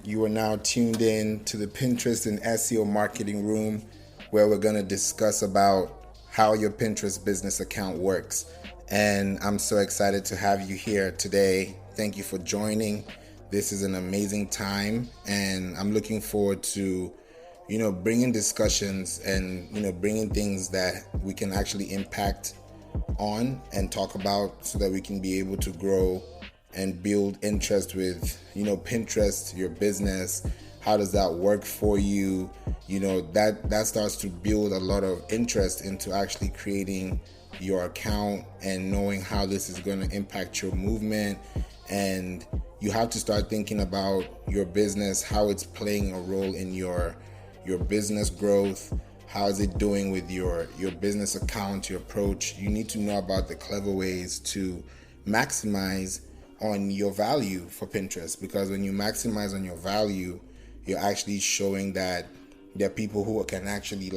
You are now tuned in to the Pinterest and SEO marketing room, where we're going to discuss about how your Pinterest business account works. And I'm so excited to have you here today. Thank you for joining. This is an amazing time, and I'm looking forward to, bringing discussions and, bringing things that we can actually impact on and talk about so that we can be able to grow and build interest with, Pinterest, your business. How does that work for you? That starts to build a lot of interest into actually creating your account and knowing how this is going to impact your movement. And you have to start thinking about your business, how it's playing a role in your business growth. How is it doing with your business account, your approach? You need to know about the clever ways to maximize on your value for Pinterest, because when you maximize on your value, you're actually showing that there are people who can actually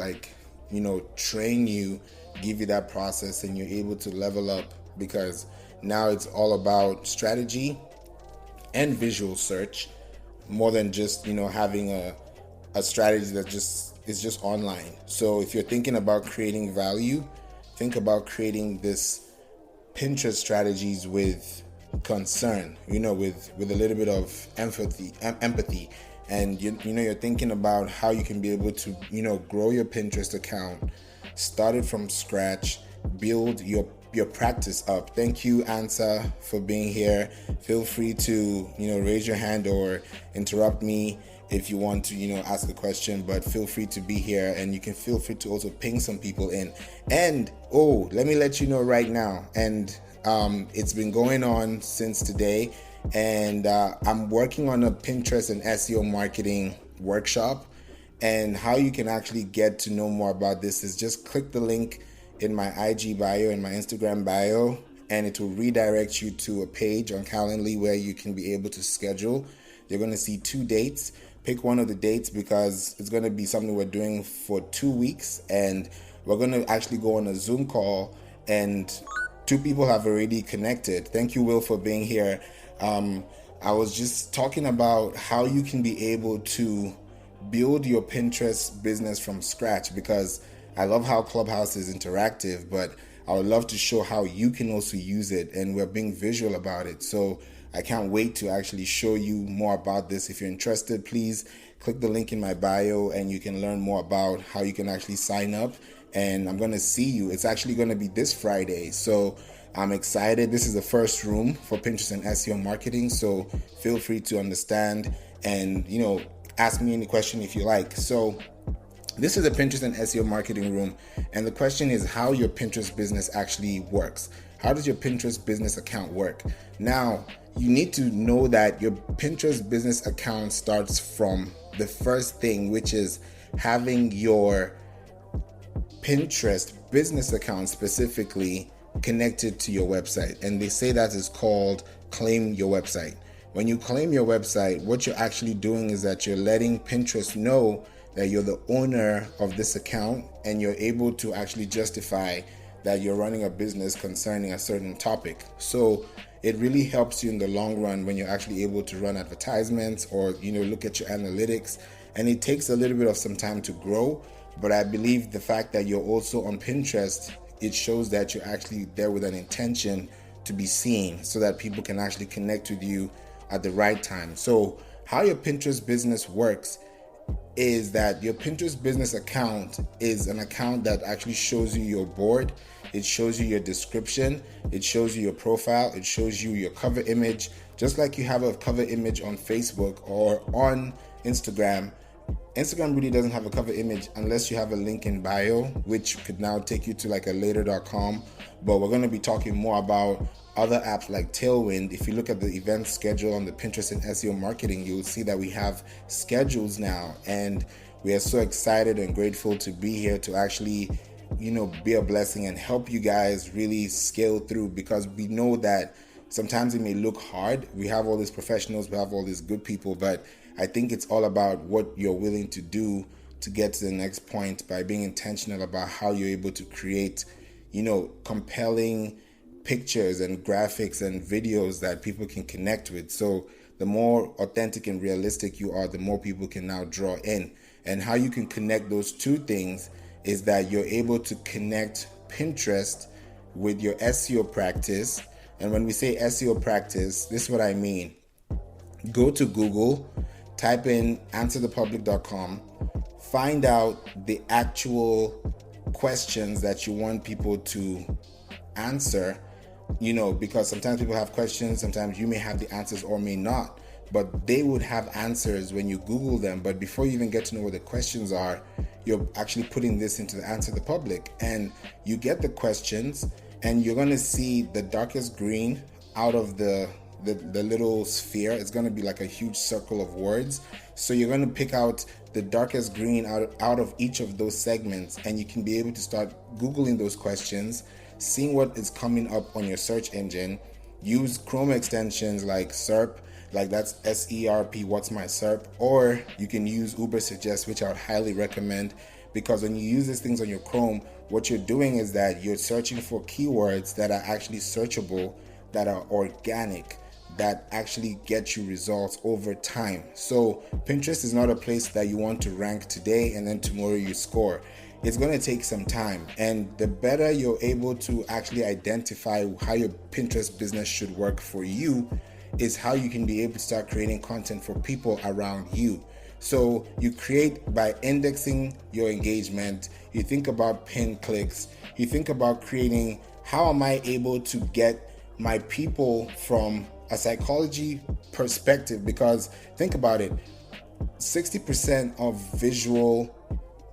train you, give you that process, and you're able to level up, because now it's all about strategy and visual search more than just having a strategy that is just online. So if you're thinking about creating value, think about creating this Pinterest strategies with concern, with a little bit of empathy, and you're thinking about how you can be able to grow your Pinterest account, start it from scratch, build your practice up. Thank you, Ansa, for being here. Feel free to raise your hand or interrupt me if you want to ask a question, but feel free to be here, and you can feel free to also ping some people in. And let me let you know right now, and it's been going on since today, and I'm working on a Pinterest and SEO marketing workshop. And how you can actually get to know more about this is just click the link in my IG bio and my Instagram bio, and it will redirect you to a page on Calendly where you can be able to schedule. You're going to see 2 dates. Pick one of the dates, because it's going to be something we're doing for 2 weeks, and we're going to actually go on a Zoom call, and 2 people have already connected. Thank you, Will, for being here. I was just talking about how you can be able to build your Pinterest business from scratch, because I love how Clubhouse is interactive, but I would love to show how you can also use it, and we're being visual about it. So I can't wait to actually show you more about this. If you're interested, please click the link in my bio, and you can learn more about how you can actually sign up. And I'm going to see you. It's actually going to be this Friday. So I'm excited. This is the first room for Pinterest and SEO marketing. So feel free to understand and, ask me any question if you like. So this is a Pinterest and SEO marketing room. And the question is how your Pinterest business actually works. How does your Pinterest business account work? Now, you need to know that your Pinterest business account starts from the first thing, which is having your Pinterest business account specifically connected to your website. And they say that is called claim your website. When you claim your website, what you're actually doing is that you're letting Pinterest know that you're the owner of this account, and you're able to actually justify that you're running a business concerning a certain topic. So it really helps you in the long run when you're actually able to run advertisements or look at your analytics. And it takes a little bit of some time to grow, but I believe the fact that you're also on Pinterest, it shows that you're actually there with an intention to be seen, so that people can actually connect with you at the right time. So how your Pinterest business works is that your Pinterest business account is an account that actually shows you your board. It shows you your description. It shows you your profile. It shows you your cover image. Just like you have a cover image on Facebook or on Instagram. Instagram really doesn't have a cover image unless you have a link in bio, which could now take you to like a later.com. But we're going to be talking more about other apps like Tailwind. If you look at the event schedule on the Pinterest and SEO marketing, you'll see that we have schedules now, and we are so excited and grateful to be here to actually be a blessing and help you guys really scale through, because we know that sometimes it may look hard. We have all these professionals, we have all these good people, but I think it's all about what you're willing to do to get to the next point by being intentional about how you're able to create, compelling pictures and graphics and videos that people can connect with. So the more authentic and realistic you are, the more people can now draw in. And how you can connect those two things is that you're able to connect Pinterest with your SEO practice. And when we say SEO practice, this is what I mean. Go to Google, type in answerthepublic.com, find out the actual questions that you want people to answer, because sometimes people have questions, sometimes you may have the answers or may not, but they would have answers when you Google them. But before you even get to know what the questions are, you're actually putting this into the Answer the Public, and you get the questions, and you're going to see the darkest green out of the little sphere. It's going to be like a huge circle of words. So you're going to pick out the darkest green out of each of those segments, and you can be able to start Googling those questions, seeing what is coming up on your search engine. Use Chrome extensions like SERP, like that's SERP, what's my SERP, or you can use Ubersuggest, which I would highly recommend, because when you use these things on your Chrome, what you're doing is that you're searching for keywords that are actually searchable, that are organic, that actually get you results over time. So Pinterest is not a place that you want to rank today and then tomorrow you score. It's going to take some time, and the better you're able to actually identify how your Pinterest business should work for you is how you can be able to start creating content for people around you. So you create by indexing your engagement. You think about pin clicks. You think about creating, how am I able to get my people from a psychology perspective? Because think about it, 60% of visual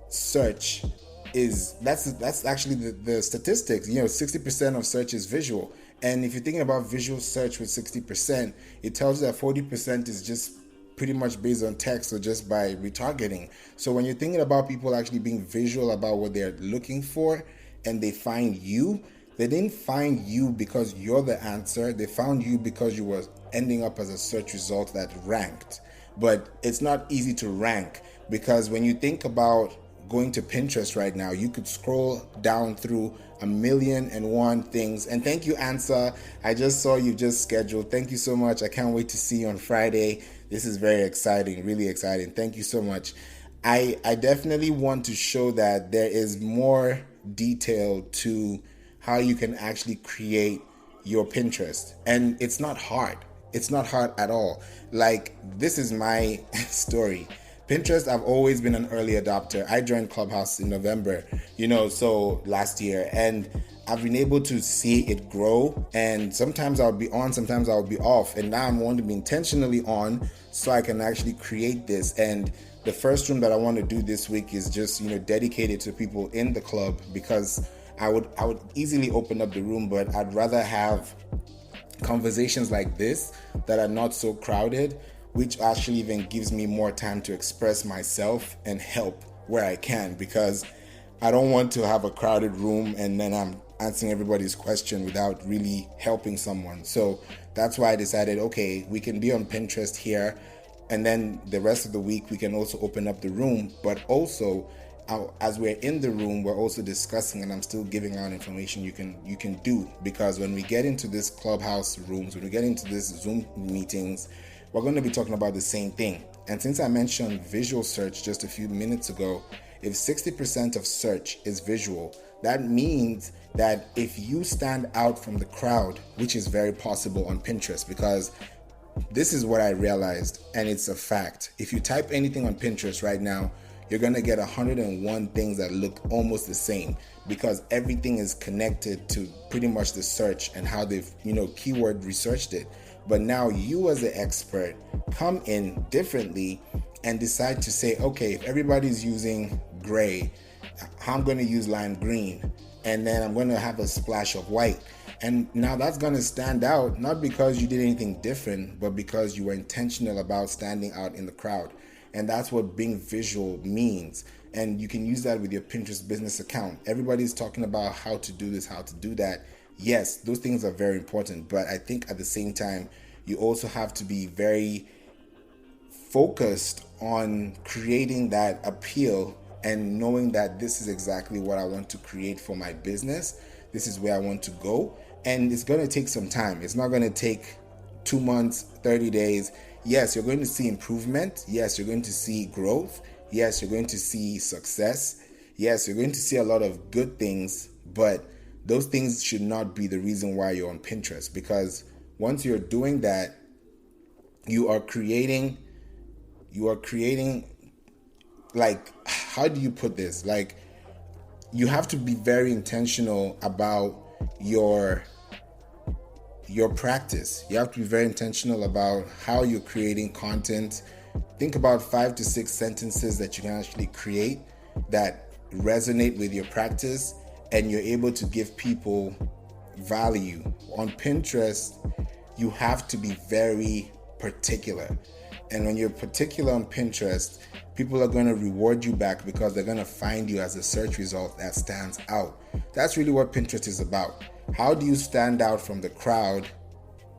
search that's actually the statistics. 60% of search is visual. And if you're thinking about visual search with 60%, it tells you that 40% is just pretty much based on text or just by retargeting. So when you're thinking about people actually being visual about what they're looking for, and they find you, they didn't find you because you're the answer. They found you because you were ending up as a search result that ranked. But it's not easy to rank, because when you think about going to Pinterest right now, you could scroll down through 1,000,001 things. And thank you, Ansa. I just saw you just scheduled. Thank you so much. I can't wait to see you on Friday. This is very exciting, really exciting. Thank you so much. I definitely want to show that there is more detail to how you can actually create your Pinterest. And it's not hard. It's not hard at all. Like, this is my story. Pinterest, I've always been an early adopter. I joined Clubhouse in November, so last year, and I've been able to see it grow. And sometimes I'll be on, sometimes I'll be off. And now I'm wanting to be intentionally on so I can actually create this. And the first room that I want to do this week is just, dedicated to people in the club, because I would easily open up the room, but I'd rather have conversations like this that are not so crowded, which actually even gives me more time to express myself and help where I can, because I don't want to have a crowded room and then I'm answering everybody's question without really helping someone. So that's why I decided, okay, we can be on Pinterest here, and then the rest of the week we can also open up the room, but also as we're in the room, we're also discussing, and I'm still giving out information you can do, because when we get into this Clubhouse rooms, when we get into this Zoom meetings, we're going to be talking about the same thing. And since I mentioned visual search just a few minutes ago, if 60% of search is visual, that means that if you stand out from the crowd, which is very possible on Pinterest, because this is what I realized, and it's a fact. If you type anything on Pinterest right now, you're going to get 101 things that look almost the same, because everything is connected to pretty much the search and how they've, keyword researched it. But now you as the expert come in differently and decide to say, okay, if everybody's using gray, I'm going to use lime green, and then I'm going to have a splash of white. And now that's going to stand out, not because you did anything different, but because you were intentional about standing out in the crowd. And that's what being visual means. And you can use that with your Pinterest business account. Everybody's talking about how to do this, how to do that. Yes, those things are very important. But I think at the same time, you also have to be very focused on creating that appeal and knowing that this is exactly what I want to create for my business. This is where I want to go. And it's going to take some time. It's not going to take 2 months, 30 days. Yes, you're going to see improvement. Yes, you're going to see growth. Yes, you're going to see success. Yes, you're going to see a lot of good things, but those things should not be the reason why you're on Pinterest, because once you're doing that, you are creating like, how do you put this? Like, you have to be very intentional about your practice. You have to be very intentional about how you're creating content. Think about 5 to 6 sentences that you can actually create that resonate with your practice, and you're able to give people value. On Pinterest, you have to be very particular. And when you're particular on Pinterest, people are going to reward you back because they're going to find you as a search result that stands out. That's really what Pinterest is about. How do you stand out from the crowd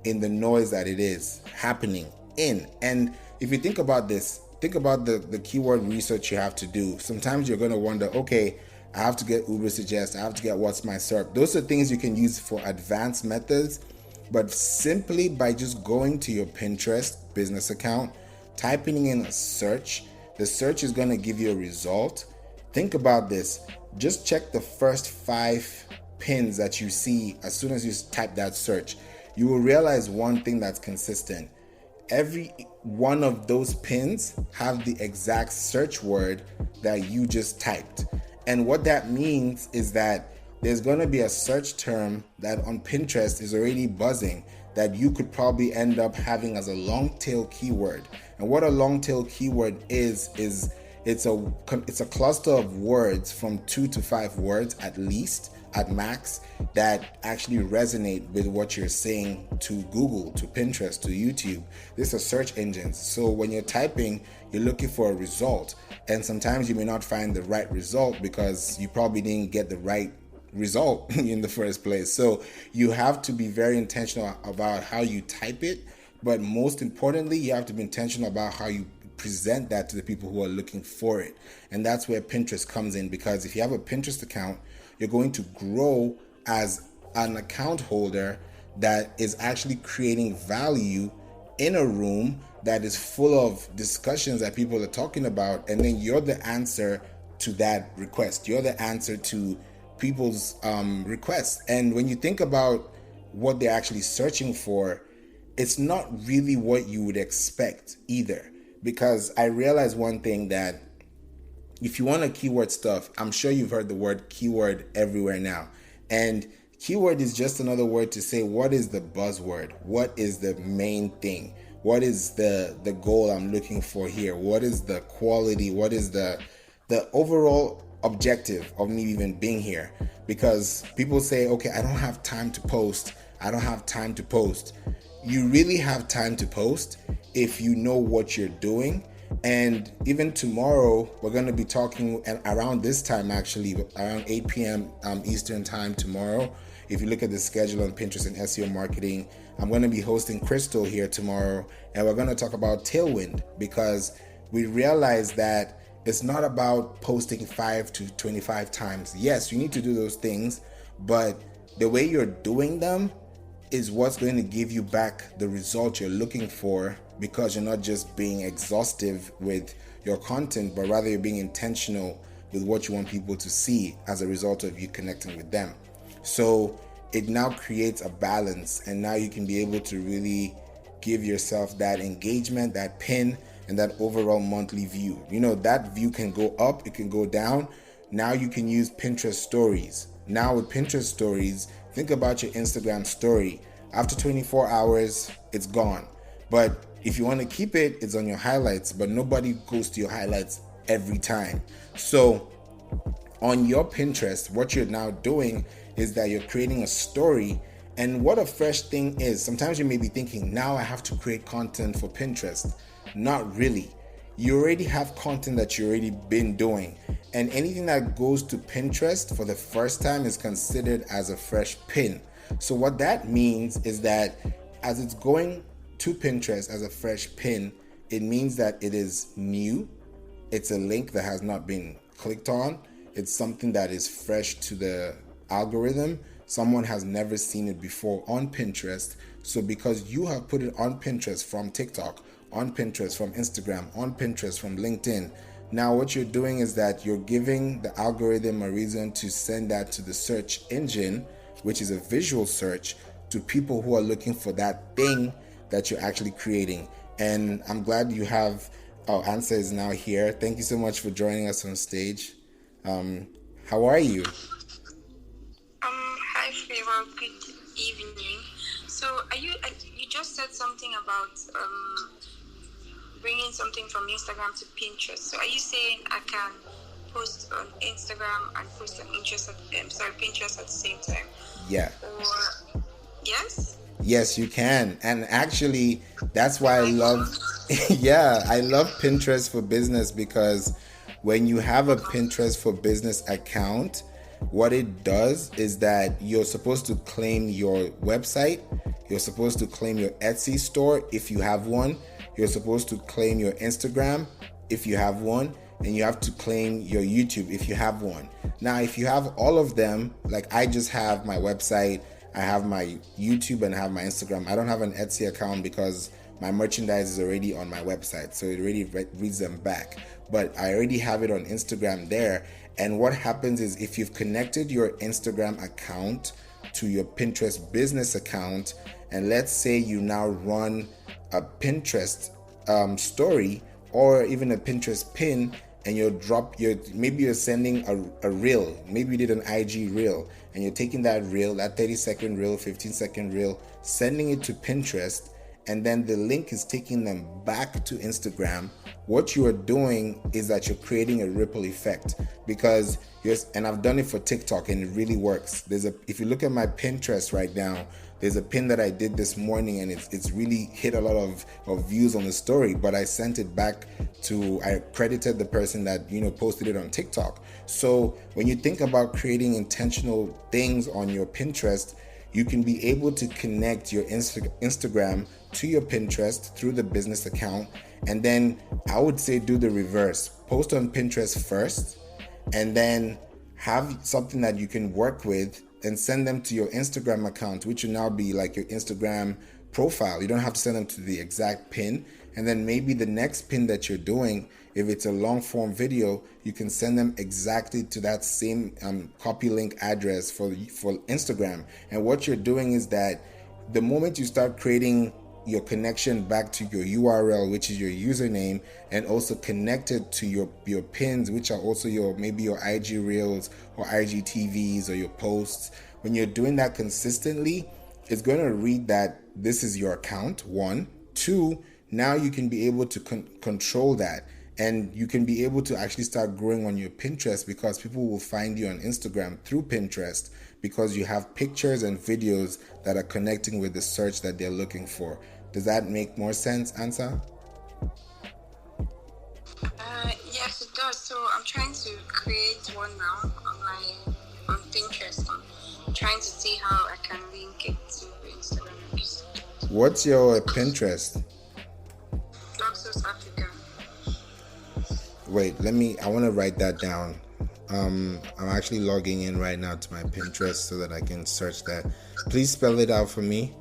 in the noise that it is happening in? And if you think about this, think about the keyword research you have to do. Sometimes you're going to wonder, okay, I have to get Uber Suggest, I have to get What's My SERP. Those are things you can use for advanced methods, but simply by just going to your Pinterest business account, typing in a search, the search is going to give you a result. Think about this. Just check the first 5 pins that you see as soon as you type that search. You will realize one thing that's consistent. Every one of those pins have the exact search word that you just typed. And what that means is that there's going to be a search term that on Pinterest is already buzzing that you could probably end up having as a long tail keyword. And what a long tail keyword is it's a cluster of words from 2 to 5 words at least, at max, that actually resonate with what you're saying to Google, to Pinterest, to YouTube. These are search engines. So when you're typing, you're looking for a result. And sometimes you may not find the right result because you probably didn't get the right result in the first place. So you have to be very intentional about how you type it. But most importantly, you have to be intentional about how you present that to the people who are looking for it. And that's where Pinterest comes in, because if you have a Pinterest account, you're going to grow as an account holder that is actually creating value in a room that is full of discussions that people are talking about. And then you're the answer to that request. You're the answer to people's requests. And when you think about what they're actually searching for, it's not really what you would expect either. Because I realized one thing, that if you want to keyword stuff, I'm sure you've heard the word keyword everywhere now. And keyword is just another word to say, what is the buzzword? What is the main thing? What is the goal I'm looking for here? What is the quality? What is the overall objective of me even being here? Because people say, okay, I don't have time to post. I don't have time to post. You really have time to post if you know what you're doing. And even tomorrow, we're going to be talking around this time, actually, around 8 p.m. Eastern time tomorrow. If you look at the schedule on Pinterest and SEO marketing, I'm going to be hosting Crystal here tomorrow, and we're going to talk about Tailwind, because we realize that it's not about posting 5 to 25 times. Yes, you need to do those things, but the way you're doing them is what's going to give you back the result you're looking for, because you're not just being exhaustive with your content, but rather you're being intentional with what you want people to see as a result of you connecting with them. So it now creates a balance, and now you can be able to really give yourself that engagement, that pin, and that overall monthly view. You know, that view can go up, it can go down. Now you can use Pinterest stories. Now with Pinterest stories, think about your Instagram story. After 24 hours, it's gone. But if you want to keep it, it's on your highlights, but nobody goes to your highlights every time. So on your Pinterest, what you're now doing is that you're creating a story. And what a fresh thing is, sometimes you may be thinking, now I have to create content for Pinterest. Not really. You already have content that you already been doing. And anything that goes to Pinterest for the first time is considered as a fresh pin. So what that means is that as it's going to Pinterest as a fresh pin, it means that it is new. It's a link that has not been clicked on. It's something that is fresh to the algorithm. someone has never seen it before on Pinterest. So because you have put it on Pinterest from TikTok, on Pinterest from Instagram, on Pinterest from LinkedIn, now what you're doing is that you're giving the algorithm a reason to send that to the search engine, which is a visual search, to people who are looking for that thing that you're actually creating. And I'm glad you have our answer is now here. Thank you so much for joining us on stage. How are you? Hi, Favor. Good evening. So, you just said something about bringing something from Instagram to Pinterest. So, are you saying I can post on Instagram and post on Pinterest at the same time? Yeah. Or yes? Yes, you can. And actually, that's why I love, yeah, I love Pinterest for Business, because when you have a Pinterest for Business account, what it does is that you're supposed to claim your website, you're supposed to claim your Etsy store if you have one, you're supposed to claim your Instagram if you have one, and you have to claim your YouTube if you have one. Now, if you have all of them, like I just have my website, I have my YouTube, and I have my Instagram. I don't have an Etsy account because my merchandise is already on my website, so it already reads them back. But I already have it on Instagram there. And what happens is, if you've connected your Instagram account to your Pinterest business account, and let's say you now run a Pinterest story or even a Pinterest pin, and maybe you're sending a reel, maybe you did an IG reel, and you're taking that reel, that 30-second reel, 15-second reel, sending it to Pinterest, and then the link is taking them back to Instagram. What you are doing is that you're creating a ripple effect, because and I've done it for TikTok and it really works. If you look at my Pinterest right now, there's a pin that I did this morning, and it's really hit a lot of views on the story, but I sent it back I credited the person that posted it on TikTok. So when you think about creating intentional things on your Pinterest, you can be able to connect your Instagram to your Pinterest through the business account. And then I would say do the reverse. Post on Pinterest first, and then have something that you can work with and send them to your Instagram account, which will now be like your Instagram profile. You don't have to send them to the exact pin. And then maybe the next pin that you're doing, if it's a long form video, you can send them exactly to that same copy link address for Instagram. And what you're doing is that the moment you start creating your connection back to your URL, which is your username, and also connected to your pins, which are also maybe your IG reels or IGTVs or your posts. When you're doing that consistently, it's going to read that this is your account, 1. 2, now you can be able to control that, and you can be able to actually start growing on your Pinterest, because people will find you on Instagram through Pinterest because you have pictures and videos that are connecting with the search that they're looking for. Does that make more sense, Ansa? Yes, it does. So I'm trying to create one now on Pinterest. I'm trying to see how I can link it to Instagram. What's your Pinterest? Luxus Africa. Wait, I want to write that down. I'm actually logging in right now to my Pinterest so that I can search that. Please spell it out for me.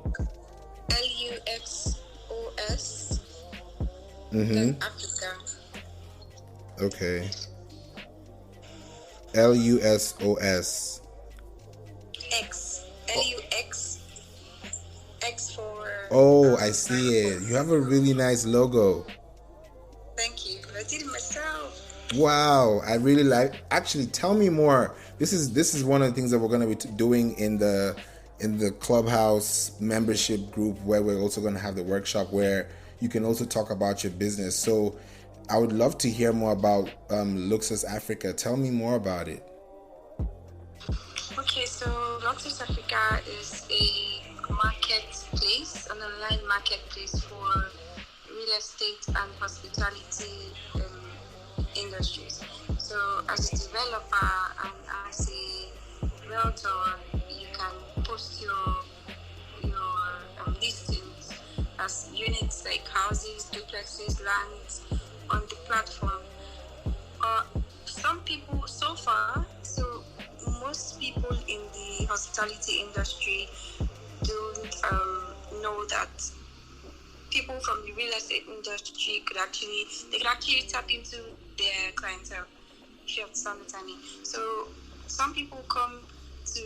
LUXOS. Mm-hmm. Africa. Okay. LUSOS. X. LUX. X for. Oh, I see it. You have a really nice logo. Thank you. I did it myself. Wow, I really like. Actually, tell me more. This is one of the things that we're going to be doing in the Clubhouse membership group, where we're also going to have the workshop where you can also talk about your business. So I would love to hear more about Luxus Africa. Tell me more about it. Okay, so Luxus Africa is a marketplace, an online marketplace for real estate and hospitality industries. So as a developer and as a realtor, you can post your listings as units like houses, duplexes, lands on the platform. Some people so far, so most people in the hospitality industry don't know that people from the real estate industry could actually tap into their clientele. If you understand what I mean. So some people come to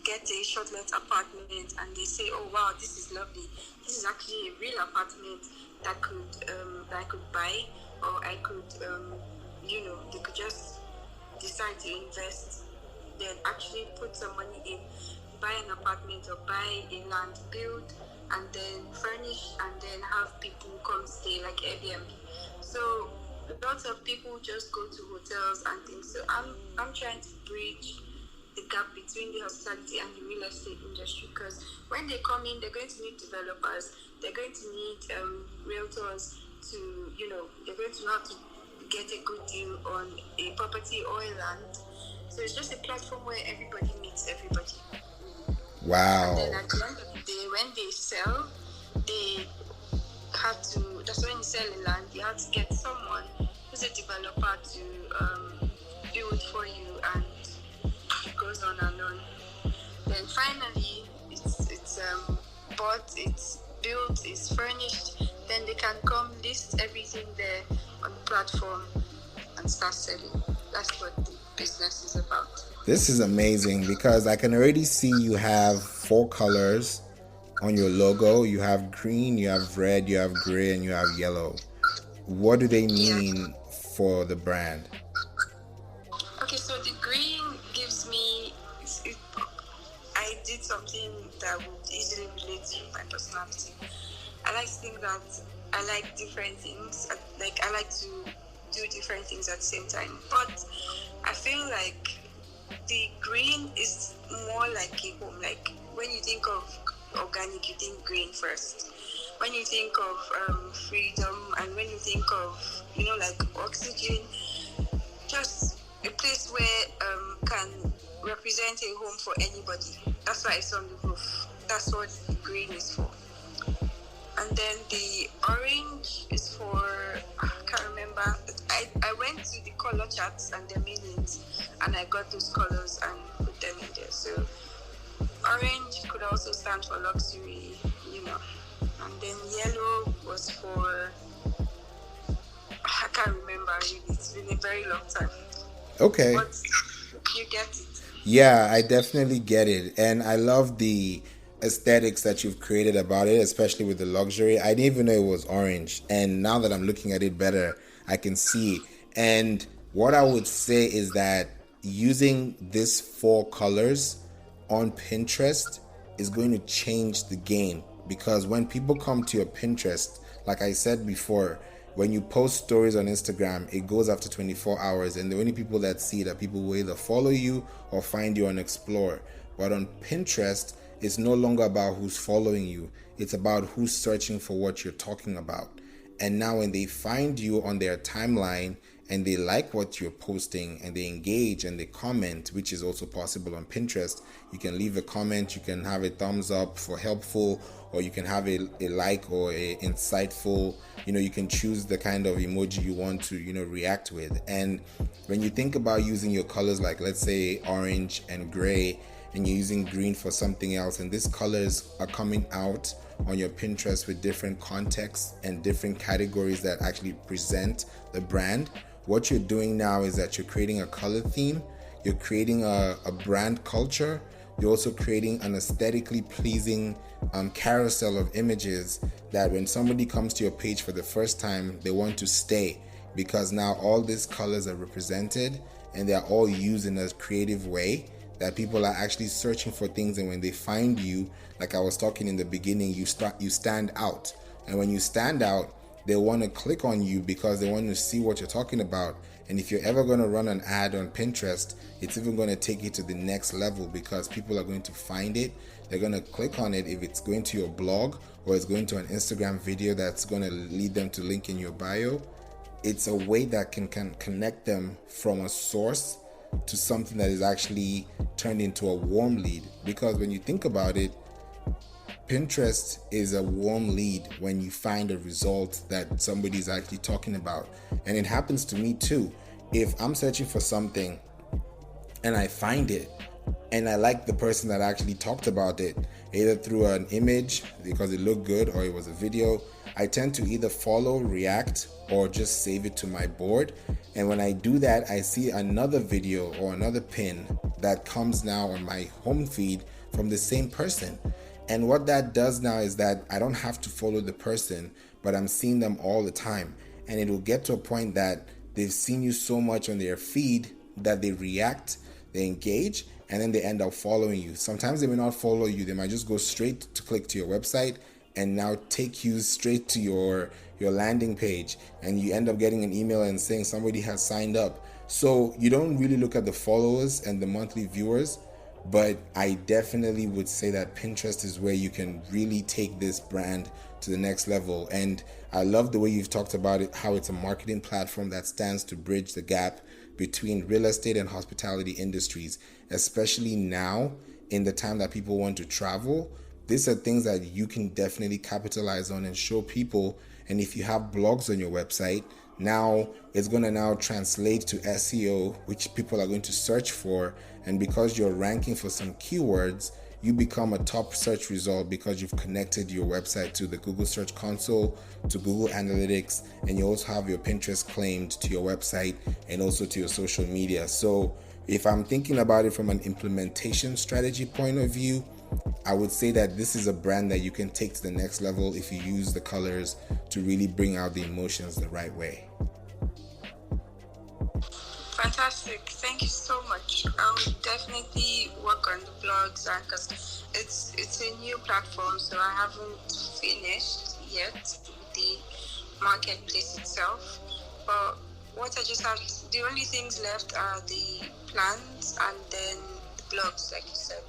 get a short-let apartment and they say, "Oh wow, this is lovely. This is actually a real apartment that I could buy, or I could they could just decide to invest, then actually put some money in, buy an apartment or buy a land, build, and then furnish, and then have people come stay like Airbnb." So lots of people just go to hotels and things. So I'm trying to bridge the gap between the hospitality and the real estate industry, because when they come in, they're going to need developers, they're going to need realtors to, they're going to have to get a good deal on a property or a land. So it's just a platform where everybody meets everybody. Wow. And then at the end of the day, when they sell, they have to, that's when you sell a land, you have to get someone who's a developer to build for you, and it goes on and on. Then finally, it's bought, it's built, it's furnished, then they can come list everything there on the platform and start selling. That's what the business is about. This is amazing because I can already see you have 4 colors on your logo. You have green, you have red, you have gray, and you have yellow. What do they mean for the brand? Okay, so the green gives me, I did something that would easily relate to my personality. I like to think that I like different things. I like to do different things at the same time. But I feel like the green is more like a home. Like when you think of organic, you think green first. When you think of freedom, and when you think of, like oxygen, just a place where can represent a home for anybody. That's why it's on the roof. That's what the green is for. And then the orange is for, I can't remember. I went to the color charts and the meanings, and I got those colors and put them in there. So orange could also stand for luxury, And then yellow was for, I can't remember really. It's been a very long time. Okay. But you get it. Yeah, I definitely get it. And I love the aesthetics that you've created about it, especially with the luxury. I didn't even know it was orange. And now that I'm looking at it better, I can see. And what I would say is that using these 4 colors on Pinterest is going to change the game, because when people come to your Pinterest, like I said before, when you post stories on Instagram, it goes after 24 hours, and the only people that see it are people who either follow you or find you on Explore. But on Pinterest, it's no longer about who's following you. It's about who's searching for what you're talking about. And now when they find you on their timeline and they like what you're posting and they engage and they comment, which is also possible on Pinterest, you can leave a comment, you can have a thumbs up for helpful, or you can have a like or a insightful, you can choose the kind of emoji you want to, react with. And when you think about using your colors, like let's say orange and gray, and you're using green for something else, and these colors are coming out on your Pinterest with different contexts and different categories that actually present the brand, what you're doing now is that you're creating a color theme, you're creating a brand culture, you're also creating an aesthetically pleasing carousel of images that when somebody comes to your page for the first time, they want to stay, because now all these colors are represented and they're all used in a creative way that people are actually searching for things. And when they find you, like I was talking in the beginning, you stand out. And when you stand out, they want to click on you because they want to see what you're talking about. And if you're ever going to run an ad on Pinterest, it's even going to take you to the next level, because people are going to find it. They're going to click on it if it's going to your blog or it's going to an Instagram video that's going to lead them to link in your bio. It's a way that can connect them from a source to something that is actually turned into a warm lead. Because when you think about it, Pinterest is a warm lead when you find a result that somebody's actually talking about. And it happens to me too. If I'm searching for something and I find it, and I like the person that actually talked about it, either through an image because it looked good or it was a video, I tend to either follow, react, or just save it to my board. And when I do that, I see another video or another pin that comes now on my home feed from the same person. And what that does now is that I don't have to follow the person, but I'm seeing them all the time. And it will get to a point that they've seen you so much on their feed that they react, they engage, and then they end up following you. Sometimes they may not follow you. They might just go straight to click to your website and now take you straight to your landing page, and you end up getting an email and saying somebody has signed up. So you don't really look at the followers and the monthly viewers, but I definitely would say that Pinterest is where you can really take this brand to the next level. And I love the way you've talked about it, how it's a marketing platform that stands to bridge the gap between real estate and hospitality industries, especially now in the time that people want to travel. These are things that you can definitely capitalize on and show people. And if you have blogs on your website, now it's going to now translate to SEO, which people are going to search for. And because you're ranking for some keywords, you become a top search result because you've connected your website to the Google Search Console, to Google Analytics, and you also have your Pinterest claimed to your website and also to your social media. So if I'm thinking about it from an implementation strategy point of view, I would say that this is a brand that you can take to the next level if you use the colors to really bring out the emotions the right way. Fantastic. Thank you so much. I will definitely work on the blogs, and because it's a new platform, so I haven't finished yet with the marketplace itself. But what I just have, the only things left are the plans and then the blogs, like you said.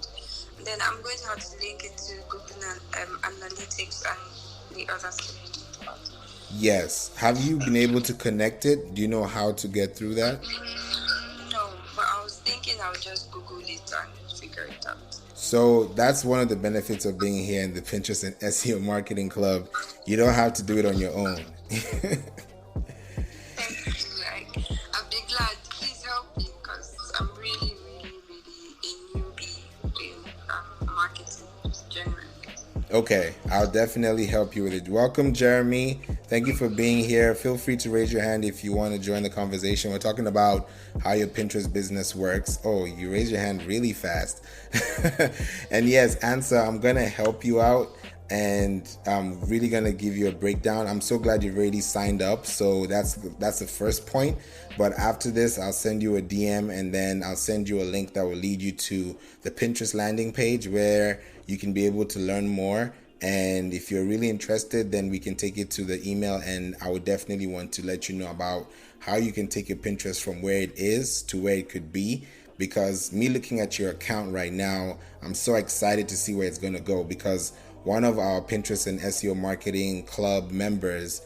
And then I'm going to have to link it to Google Analytics and the other stuff. Yes. Have you been able to connect it? Do you know how to get through that? No, but I was thinking I would just Google it and figure it out. So that's one of the benefits of being here in the Pinterest and SEO Marketing Club. You don't have to do it on your own. Thank you. I'll be glad. Please help me because I'm really, really, really a newbie in marketing generally. Okay, I'll definitely help you with it. Welcome, Jeremy. Thank you for being here. Feel free to raise your hand if you want to join the conversation. We're talking about how your Pinterest business works. Oh, you raise your hand really fast. And yes, answer, I'm going to help you out, and I'm really going to give you a breakdown. I'm so glad you've already signed up. So that's the first point. But after this, I'll send you a DM, and then I'll send you a link that will lead you to the Pinterest landing page where you can be able to learn more. And if you're really interested, then we can take it to the email, and I would definitely want to let you know about how you can take your Pinterest from where it is to where it could be. Because me looking at your account right now, I'm so excited to see where it's going to go, because one of our Pinterest and SEO Marketing Club members,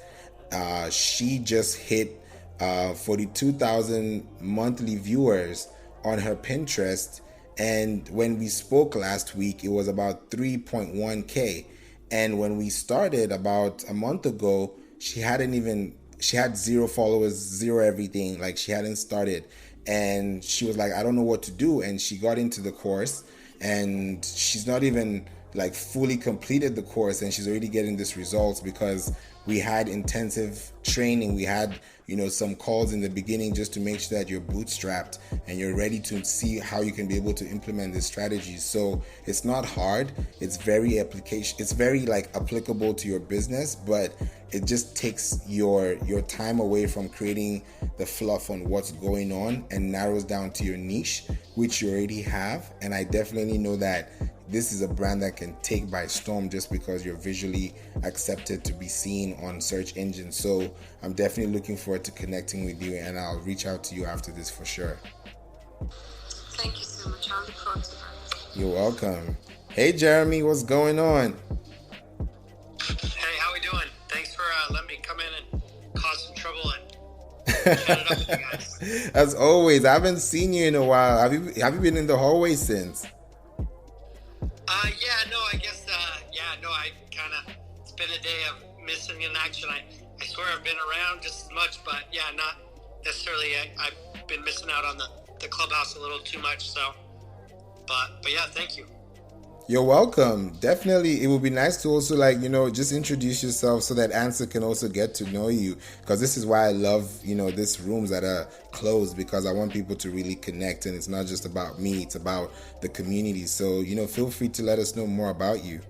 she just hit 42,000 monthly viewers on her Pinterest. And when we spoke last week, it was about 3.1K. And when we started about a month ago, she had zero followers, zero everything. Like, she hadn't started. And she was like, I don't know what to do. And she got into the course, and she's not even like fully completed the course, and she's already getting this results because we had intensive training. We had, some calls in the beginning just to make sure that you're bootstrapped and you're ready to see how you can be able to implement this strategy. So it's not hard. It's very applicable to your business, but it just takes your time away from creating the fluff on what's going on and narrows down to your niche, which you already have. And I definitely know that this is a brand that can take by storm just because you're visually accepted to be seen on search engines. So I'm definitely looking forward to connecting with you, and I'll reach out to you after this for sure. Thank you so much. I look forward to that. You're welcome. Hey, Jeremy, what's going on? Hey, how we doing? Thanks for letting me come in and cause some trouble and chat it up with you guys. As always, I haven't seen you in a while. Have you been in the hallway since? It's been a day of missing in action. I swear I've been around just as much, but yeah, not necessarily. I've been missing out on the Clubhouse a little too much. So, but yeah, thank you. You're welcome. Definitely, it would be nice to also just introduce yourself so that Answer can also get to know you. Because this is why I love, these rooms that are closed, because I want people to really connect, and it's not just about me, it's about the community. So, feel free to let us know more about you.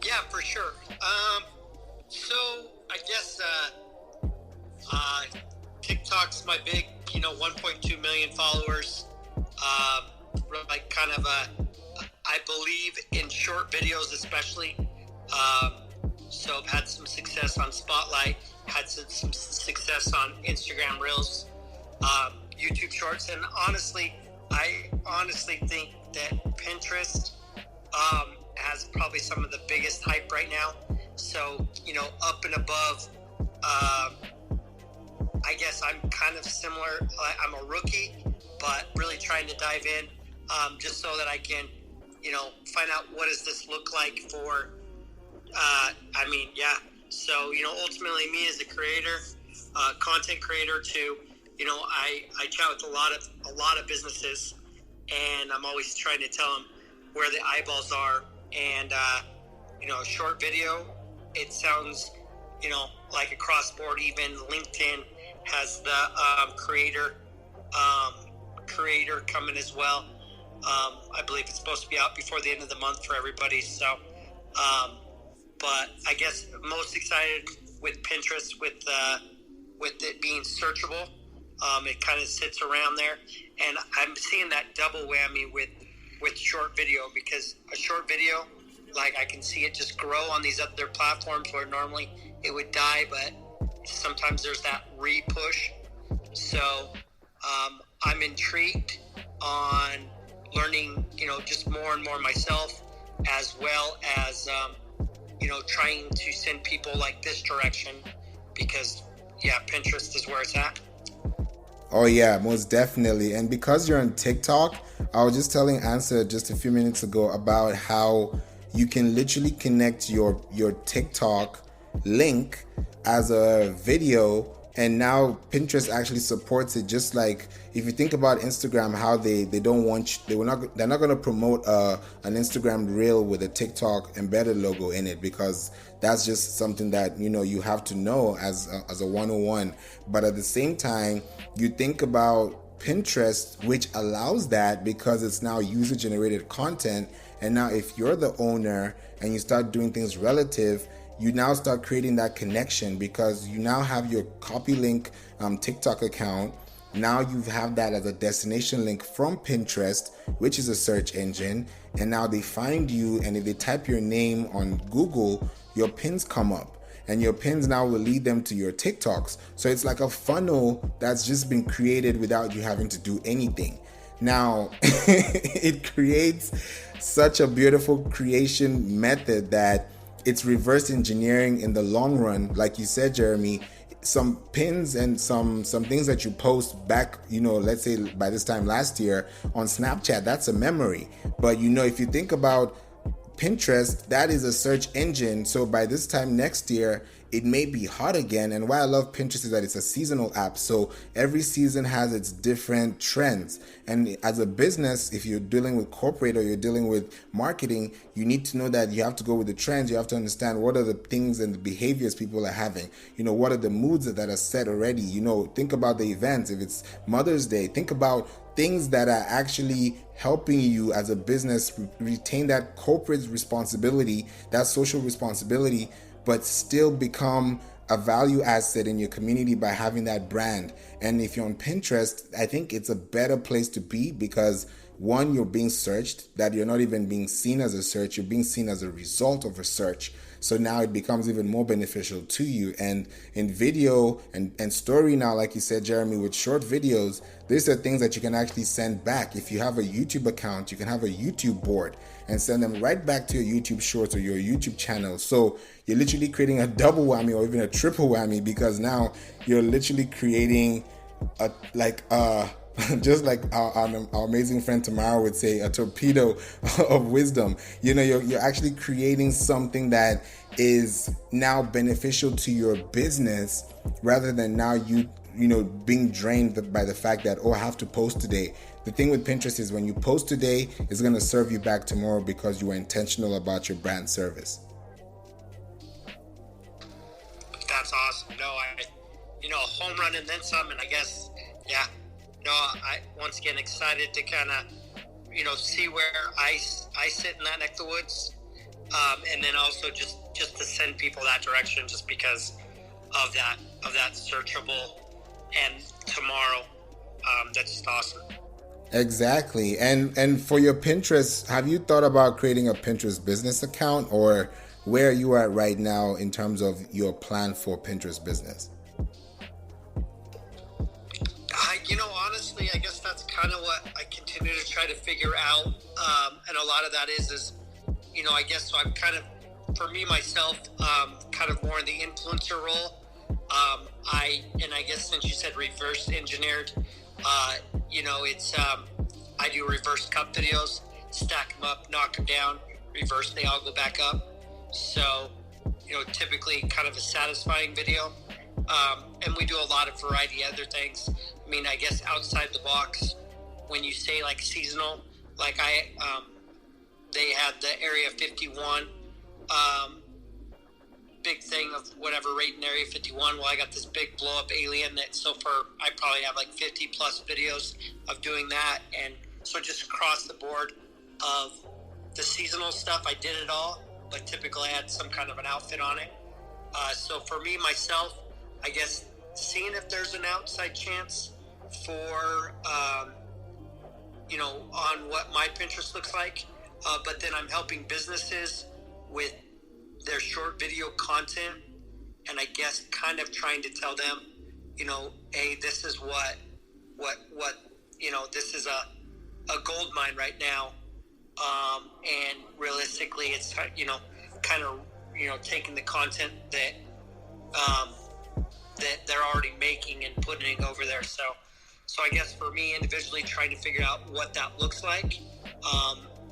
Yeah, for sure. So I guess TikTok's my big, 1.2 million followers. Like kind of I believe in short videos especially. So I've had some success on Spotlight, had some success on Instagram Reels, YouTube Shorts, and I honestly think that Pinterest has probably some of the biggest hype right now. So, up and above, I guess I'm kind of similar. I'm a rookie, but really trying to dive in, just so that I can, find out what does this look like for, So, ultimately me as a creator, content creator too, I chat with a lot of businesses, and I'm always trying to tell them where the eyeballs are. And, a short video, it sounds, like across board. Even LinkedIn has the creator coming as well. I believe it's supposed to be out before the end of the month for everybody. So, but I guess most excited with Pinterest with it being searchable. It kind of sits around there, and I'm seeing that double whammy with short video, because a short video, like, I can see it just grow on these other platforms where normally it would die, but sometimes there's that re-push. So I'm intrigued on learning, just more and more myself, as well as, trying to send people like this direction, because, yeah, Pinterest is where it's at. Oh yeah, most definitely. And because you're on TikTok, I was just telling Answer just a few minutes ago about how you can literally connect your TikTok link as a video, and now Pinterest actually supports it. Just like if you think about Instagram, how they're not going to promote an Instagram reel with a TikTok embedded logo in it, because that's just something that you have to know as a 101. But at the same time, you think about Pinterest, which allows that, because it's now user generated content. And now if you're the owner and you start doing things relative, you now start creating that connection, because you now have your copy link TikTok account. Now you have that as a destination link from Pinterest, which is a search engine. And now they find you, and if they type your name on Google, your pins come up. And your pins now will lead them to your TikToks. So it's like a funnel that's just been created without you having to do anything. Now, it creates such a beautiful creation method that it's reverse engineering in the long run. Like you said, Jeremy, some pins and some things that you post back, let's say by this time last year on Snapchat, that's a memory. But if you think about Pinterest, that is a search engine. So by this time next year, it may be hot again. And why I love Pinterest is that it's a seasonal app. So every season has its different trends. And as a business, if you're dealing with corporate or you're dealing with marketing, you need to know that you have to go with the trends. You have to understand what are the things and the behaviors people are having. What are the moods that are set already. Think about the events. If it's Mother's Day, think about things that are actually helping you as a business retain that corporate responsibility, that social responsibility, but still become a value asset in your community by having that brand. And if you're on Pinterest, I think it's a better place to be, because one, you're being searched, that you're not even being seen as a search, you're being seen as a result of a search. So now it becomes even more beneficial to you. And in video and story now, like you said, Jeremy, with short videos, these are things that you can actually send back. If you have a YouTube account, you can have a YouTube board and send them right back to your YouTube shorts or your YouTube channel. So you're literally creating a double whammy or even a triple whammy, because now you're literally creating just like our amazing friend Tamara would say, a torpedo of wisdom. You're actually creating something that is now beneficial to your business, rather than now you being drained by the fact that, oh, I have to post today. The thing with Pinterest is when you post today, it's going to serve you back tomorrow because you were intentional about your brand service. That's awesome. No, a home run and then some, and I guess, yeah. No, I once again excited to kind of, see where I sit in that neck of the woods, and then also just to send people that direction, just because of that searchable and tomorrow. That's just awesome. Exactly. And for your Pinterest, have you thought about creating a Pinterest business account, or where are you at right now in terms of your plan for Pinterest business? Honestly, I guess that's kind of what I continue to try to figure out. And a lot of that is, I guess so I'm kind of, for me, myself, kind of more in the influencer role. I guess since you said reverse engineered, it's, I do reverse cup videos, stack them up, knock them down, reverse, they all go back up. So, typically kind of a satisfying video. And we do a lot of variety of other things. I mean, I guess outside the box, when you say like seasonal, like they had the Area 51, big thing of whatever rate in Area 51. Well, I got this big blow up alien that so far I probably have like 50 plus videos of doing that. And so just across the board of the seasonal stuff, I did it all, but typically I had some kind of an outfit on it. So for me, myself, I guess seeing if there's an outside chance for, on what my Pinterest looks like. But then I'm helping businesses with their short video content. And I guess kind of trying to tell them, hey, this is what, this is a gold mine right now. And realistically, it's, kind of, taking the content that they're already making and putting it over there. So I guess for me individually, trying to figure out what that looks like.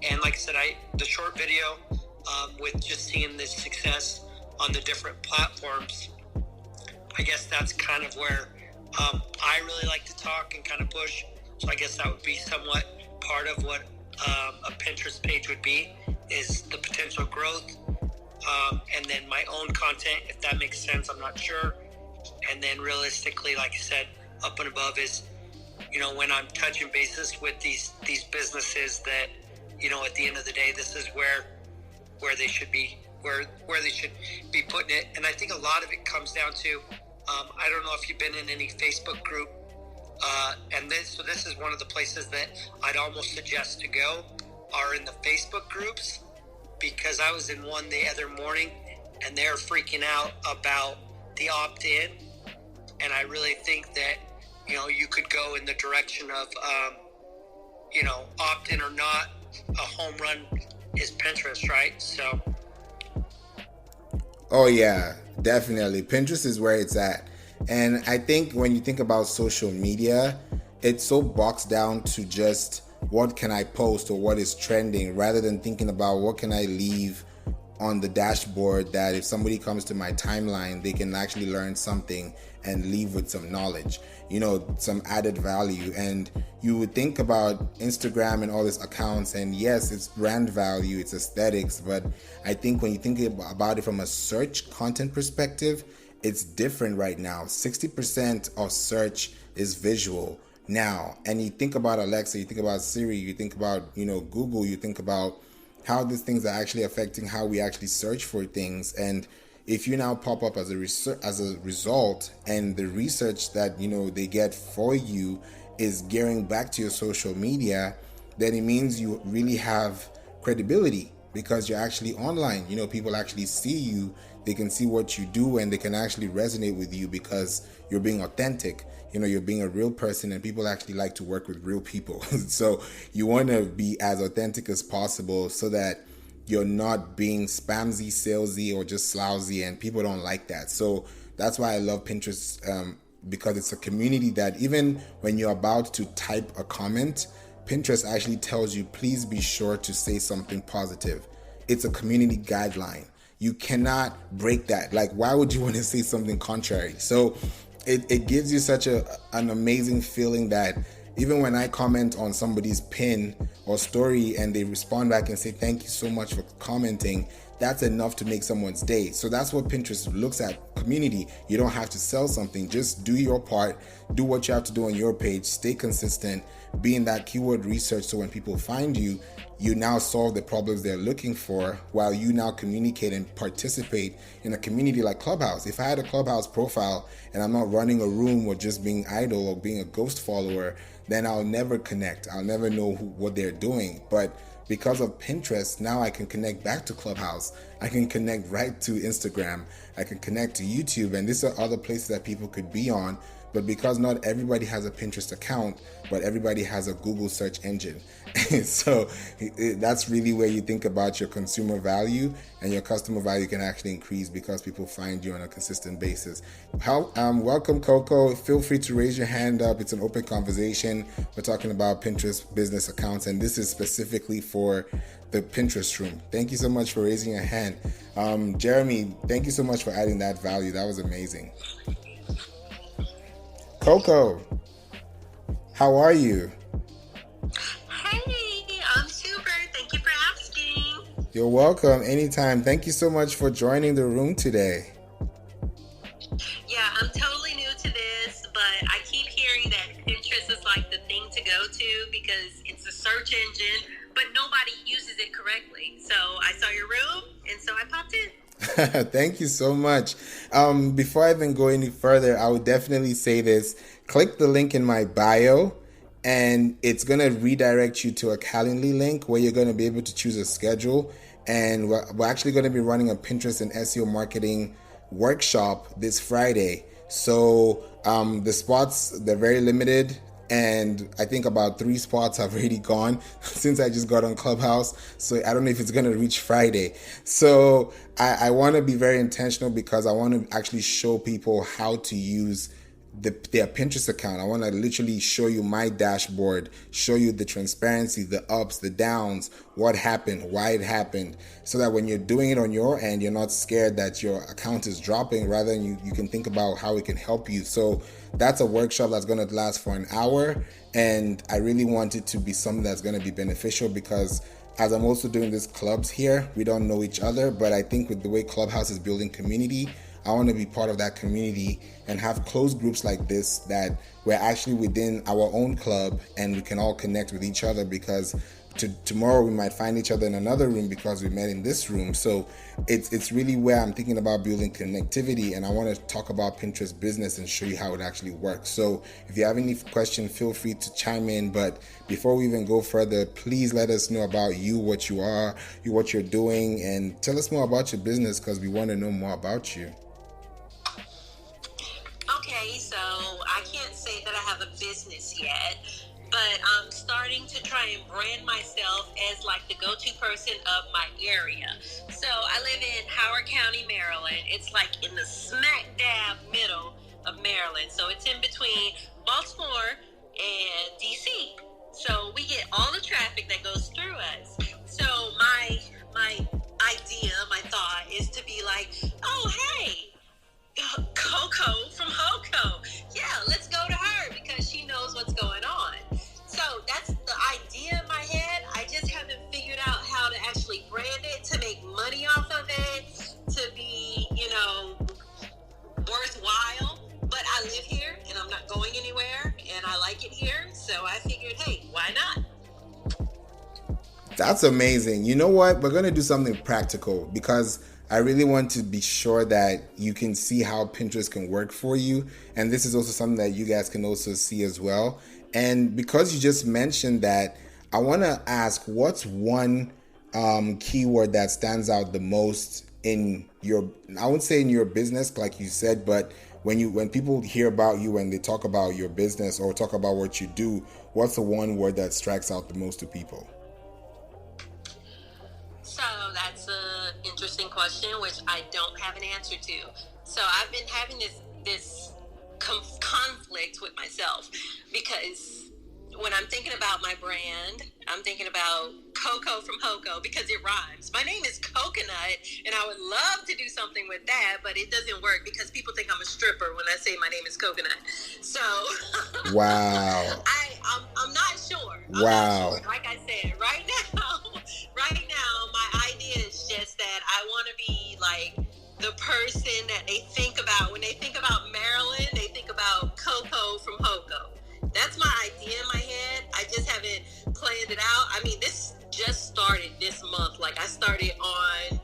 And like I said, the short video, with just seeing the success on the different platforms, I guess that's kind of where I really like to talk and kind of push. So I guess that would be somewhat part of what a Pinterest page would be, is the potential growth. And then my own content, if that makes sense, I'm not sure. And then realistically, like I said, up and above is, when I'm touching bases with these businesses that, at the end of the day, this is where they should be, where they should be putting it. And I think a lot of it comes down to, I don't know if you've been in any Facebook group, and this is one of the places that I'd almost suggest to go, are in the Facebook groups, because I was in one the other morning and they're freaking out about the opt-in. And I really think that, you could go in the direction of, opt-in or not, a home run is Pinterest, right? So. Oh yeah, definitely. Pinterest is where it's at. And I think when you think about social media, it's so boxed down to just what can I post or what is trending, rather than thinking about what can I leave on the dashboard that if somebody comes to my timeline, they can actually learn something and leave with some knowledge, some added value. And you would think about Instagram and all these accounts, and yes, it's brand value, it's aesthetics, but I think when you think about it from a search content perspective, it's different right now. 60% of search is visual now. And you think about Alexa, you think about Siri, you think about, Google, you think about how these things are actually affecting how we actually search for things. And if you now pop up as a result, and the research that, they get for you is gearing back to your social media, then it means you really have credibility because you're actually online. People actually see you, they can see what you do, and they can actually resonate with you because you're being authentic. You're being a real person, and people actually like to work with real people. So you want to be as authentic as possible so that you're not being spamsy, salesy, or just lousy, and people don't like that. So that's why I love Pinterest, because it's a community that even when you're about to type a comment, Pinterest actually tells you, please be sure to say something positive. It's a community guideline. You cannot break that. Like, why would you want to say something contrary? So it gives you such an amazing feeling that even when I comment on somebody's pin or story and they respond back and say, thank you so much for commenting, that's enough to make someone's day. So that's what Pinterest looks at, community. You don't have to sell something, just do your part, do what you have to do on your page, stay consistent, be in that keyword research, so when people find you, you now solve the problems they're looking for, while you now communicate and participate in a community like Clubhouse. If I had a Clubhouse profile and I'm not running a room or just being idle or being a ghost follower, then I'll never connect. I'll never know what they're doing. But because of Pinterest, now I can connect back to Clubhouse. I can connect right to Instagram. I can connect to YouTube. And these are other places that people could be on. But because not everybody has a Pinterest account, but everybody has a Google search engine. So that's really where you think about your consumer value, and your customer value can actually increase because people find you on a consistent basis. Welcome, Coco. Feel free to raise your hand up. It's an open conversation. We're talking about Pinterest business accounts, and this is specifically for the Pinterest room. Thank you so much for raising your hand. Jeremy, thank you so much for adding that value. That was amazing. Coco, how are you? Hey, I'm super. Thank you for asking. You're welcome. Anytime. Thank you so much for joining the room today. Yeah, I'm totally new to this, but I keep hearing that Pinterest is like the thing to go to because it's a search engine, but nobody uses it correctly. So I saw your room, and so I popped in. Thank you so much. Before I even go any further, I would definitely say this. Click the link in my bio, and it's going to redirect you to a Calendly link where you're going to be able to choose a schedule. And we're actually going to be running a Pinterest and SEO marketing workshop this Friday. So the spots, they're very limited. And I think about 3 spots have already gone since I just got on Clubhouse. So I don't know if it's going to reach Friday. So I want to be very intentional because I want to actually show people how to use their Pinterest account. I want to literally show you my dashboard, show you the transparency, the ups, the downs, what happened, why it happened, so that when you're doing it on your end, you're not scared that your account is dropping. Rather, you can think about how it can help you. So that's a workshop that's going to last for an hour. And I really want it to be something that's going to be beneficial because as I'm also doing these clubs here, we don't know each other, but I think with the way Clubhouse is building community, I want to be part of that community and have closed groups like this that we're actually within our own club and we can all connect with each other, because tomorrow we might find each other in another room because we met in this room. So it's really where I'm thinking about building connectivity, and I want to talk about Pinterest business and show you how it actually works. So if you have any questions, feel free to chime in. But before we even go further, please let us know about you, what you are, what you're doing, and tell us more about your business because we want to know more about you. Okay, so I can't say that I have a business yet, but I'm starting to try and brand myself as like the go-to person of my area. So I live in Howard County, Maryland. It's like in the smack dab middle of Maryland. So it's in between Baltimore and DC. So we get all the traffic that goes through us. So my idea, my thought is to be like, oh, hey, Coco from HoCo. Yeah, let's go to her because she knows what's going on. So that's the idea in my head. I just haven't figured out how to actually brand it, to make money off of it, to be, worthwhile. But I live here and I'm not going anywhere and I like it here. So I figured, hey, why not? That's amazing. You know what? We're going to do something practical because I really want to be sure that you can see how Pinterest can work for you. And this is also something that you guys can also see as well. And because you just mentioned that, I want to ask, what's one keyword that stands out the most in your, I wouldn't say in your business, like you said, but when people hear about you and they talk about your business or talk about what you do, what's the one word that strikes out the most to people? So that's an interesting question, which I don't have an answer to. So I've been having this conflict with myself because when I'm thinking about my brand, I'm thinking about Coco from Hoko because it rhymes. My name is Coconut, and I would love to do something with that, but it doesn't work because people think I'm a stripper when I say my name is Coconut. So, Wow. I'm not sure. Wow. Not sure. Like I said, right now, my idea is just that I want to be like the person that they think about when they think about Maryland. They think about Coco from Hoko. That's my idea in my head. I just haven't planned it out. I mean, this just started this month. Like, I started on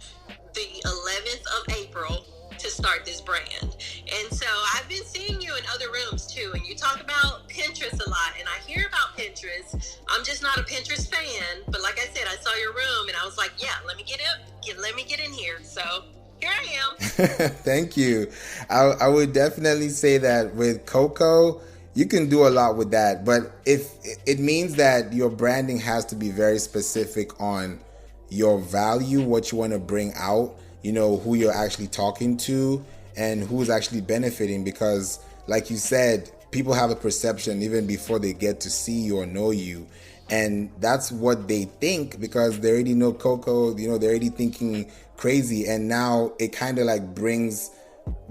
the 11th of April to start this brand. And so I've been seeing you in other rooms too. And you talk about Pinterest a lot. And I hear about Pinterest. I'm just not a Pinterest fan. But like I said, I saw your room and I was like, yeah, let me get in here. So here I am. Thank you. I would definitely say that with Coco, you can do a lot with that, but if it means that your branding has to be very specific on your value, what you want to bring out, who you're actually talking to and who's actually benefiting, because like you said, people have a perception even before they get to see you or know you. And that's what they think because they already know Coco, they're already thinking crazy. And now it kind of like brings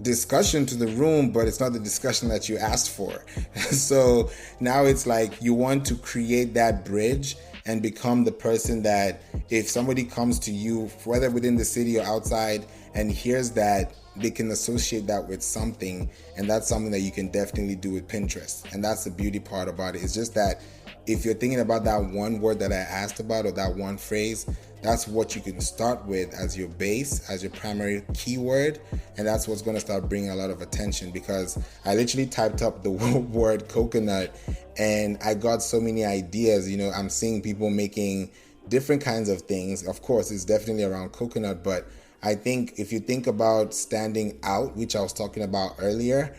discussion to the room, but it's not the discussion that you asked for. So now it's like you want to create that bridge and become the person that if somebody comes to you, whether within the city or outside, and hears that, they can associate that with something. And that's something that you can definitely do with Pinterest. And that's the beauty part about it. It's just that if you're thinking about that one word that I asked about or that one phrase, that's what you can start with as your base, as your primary keyword. And that's what's going to start bringing a lot of attention, because I literally typed up the word coconut and I got so many ideas. I'm seeing people making different kinds of things. Of course, it's definitely around coconut, but I think if you think about standing out, which I was talking about earlier,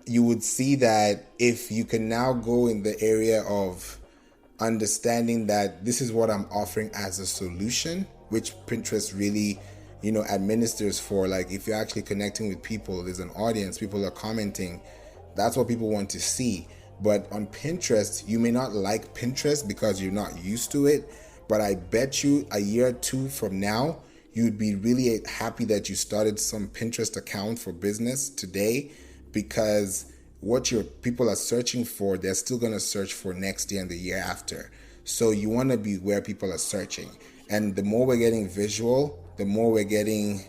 you would see that if you can now go in the area of understanding that this is what I'm offering as a solution, which Pinterest really, administers for. Like if you're actually connecting with people, there's an audience, people are commenting, that's what people want to see. But on Pinterest, you may not like Pinterest because you're not used to it, but I bet you a year or two from now, you'd be really happy that you started some Pinterest account for business today, because what your people are searching for, they're still going to search for next year and the year after. So you want to be where people are searching. And the more we're getting visual, the more we're getting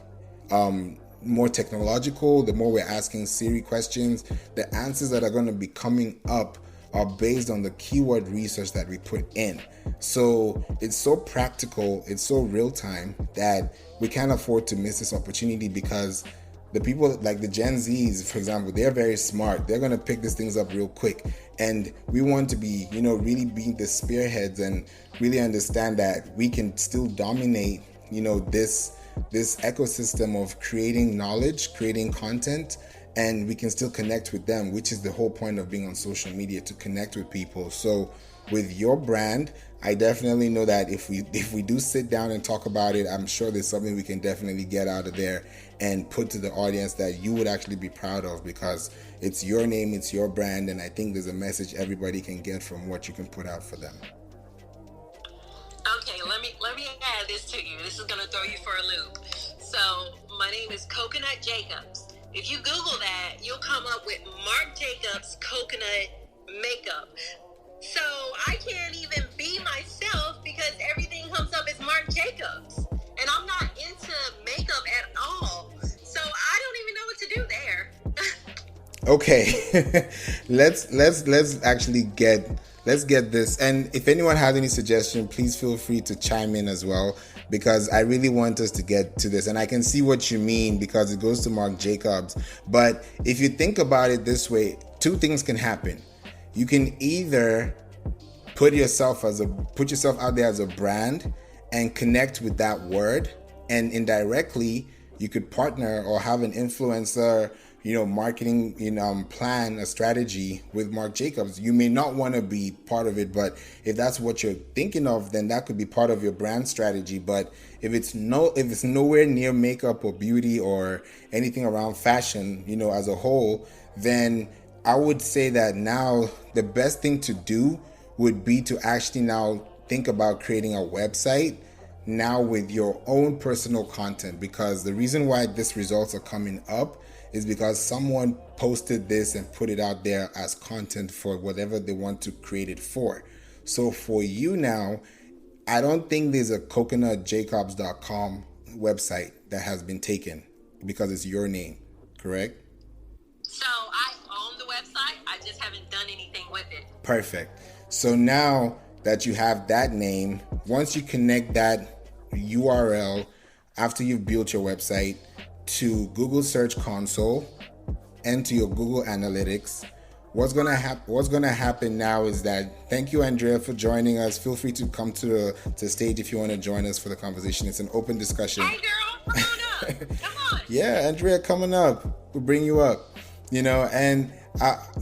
more technological, the more we're asking Siri questions, the answers that are going to be coming up are based on the keyword research that we put in. So it's so practical, it's so real time that we can't afford to miss this opportunity, because the people like the Gen Zs, for example, they're very smart. They're going to pick these things up real quick. And we want to be, really being the spearheads and really understand that we can still dominate, this ecosystem of creating knowledge, creating content, and we can still connect with them, which is the whole point of being on social media, to connect with people. So with your brand, I definitely know that if we do sit down and talk about it, I'm sure there's something we can definitely get out of there and put to the audience that you would actually be proud of, because it's your name, it's your brand, and I think there's a message everybody can get from what you can put out for them. Okay, let me add this to you. This is going to throw you for a loop. So my name is Coconut Jacobs. If you Google that, you'll come up with Marc Jacobs Coconut Makeup. So I can't even be myself because everything comes up as Marc Jacobs. And I'm not into makeup at all. So I don't even know what to do there. Okay. let's actually get this. And if anyone has any suggestion, please feel free to chime in as well, because I really want us to get to this. And I can see what you mean, because it goes to Marc Jacobs. But if you think about it this way, two things can happen. You can either put yourself out there as a brand and connect with that word, and indirectly you could partner or have an influencer, marketing, plan, a strategy with Marc Jacobs. You may not want to be part of it, but if that's what you're thinking of, then that could be part of your brand strategy. But if it's nowhere near makeup or beauty or anything around fashion, as a whole, then I would say that now the best thing to do would be to actually now think about creating a website now with your own personal content, because the reason why these results are coming up is because someone posted this and put it out there as content for whatever they want to create it for. So for you now, I don't think there's a coconutjacobs.com website that has been taken because it's your name, correct? So I own the website, I just haven't done anything with it. Perfect. So now that you have that name, once you connect that URL after you've built your website to Google Search Console and to your Google Analytics, what's gonna happen now is that, thank you, Andrea, for joining us. Feel free to come to the stage if you want to join us for the conversation. It's an open discussion. Hey girl, come on up. Come on. Yeah, Andrea, coming up. We'll bring you up. And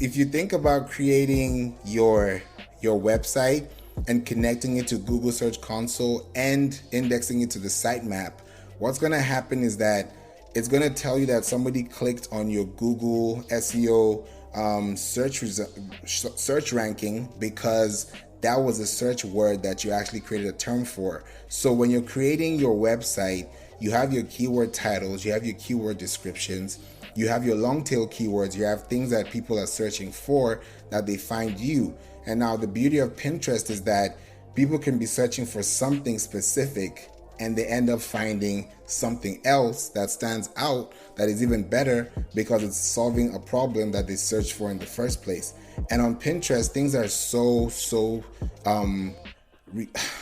if you think about creating your website and connecting it to Google Search Console and indexing it to the sitemap, what's going to happen is that it's going to tell you that somebody clicked on your Google SEO search ranking because that was a search word that you actually created a term for. So when you're creating your website, you have your keyword titles, you have your keyword descriptions, you have your long tail keywords, you have things that people are searching for that they find you. And now the beauty of Pinterest is that people can be searching for something specific and they end up finding something else that stands out that is even better because it's solving a problem that they searched for in the first place. And on Pinterest, things are so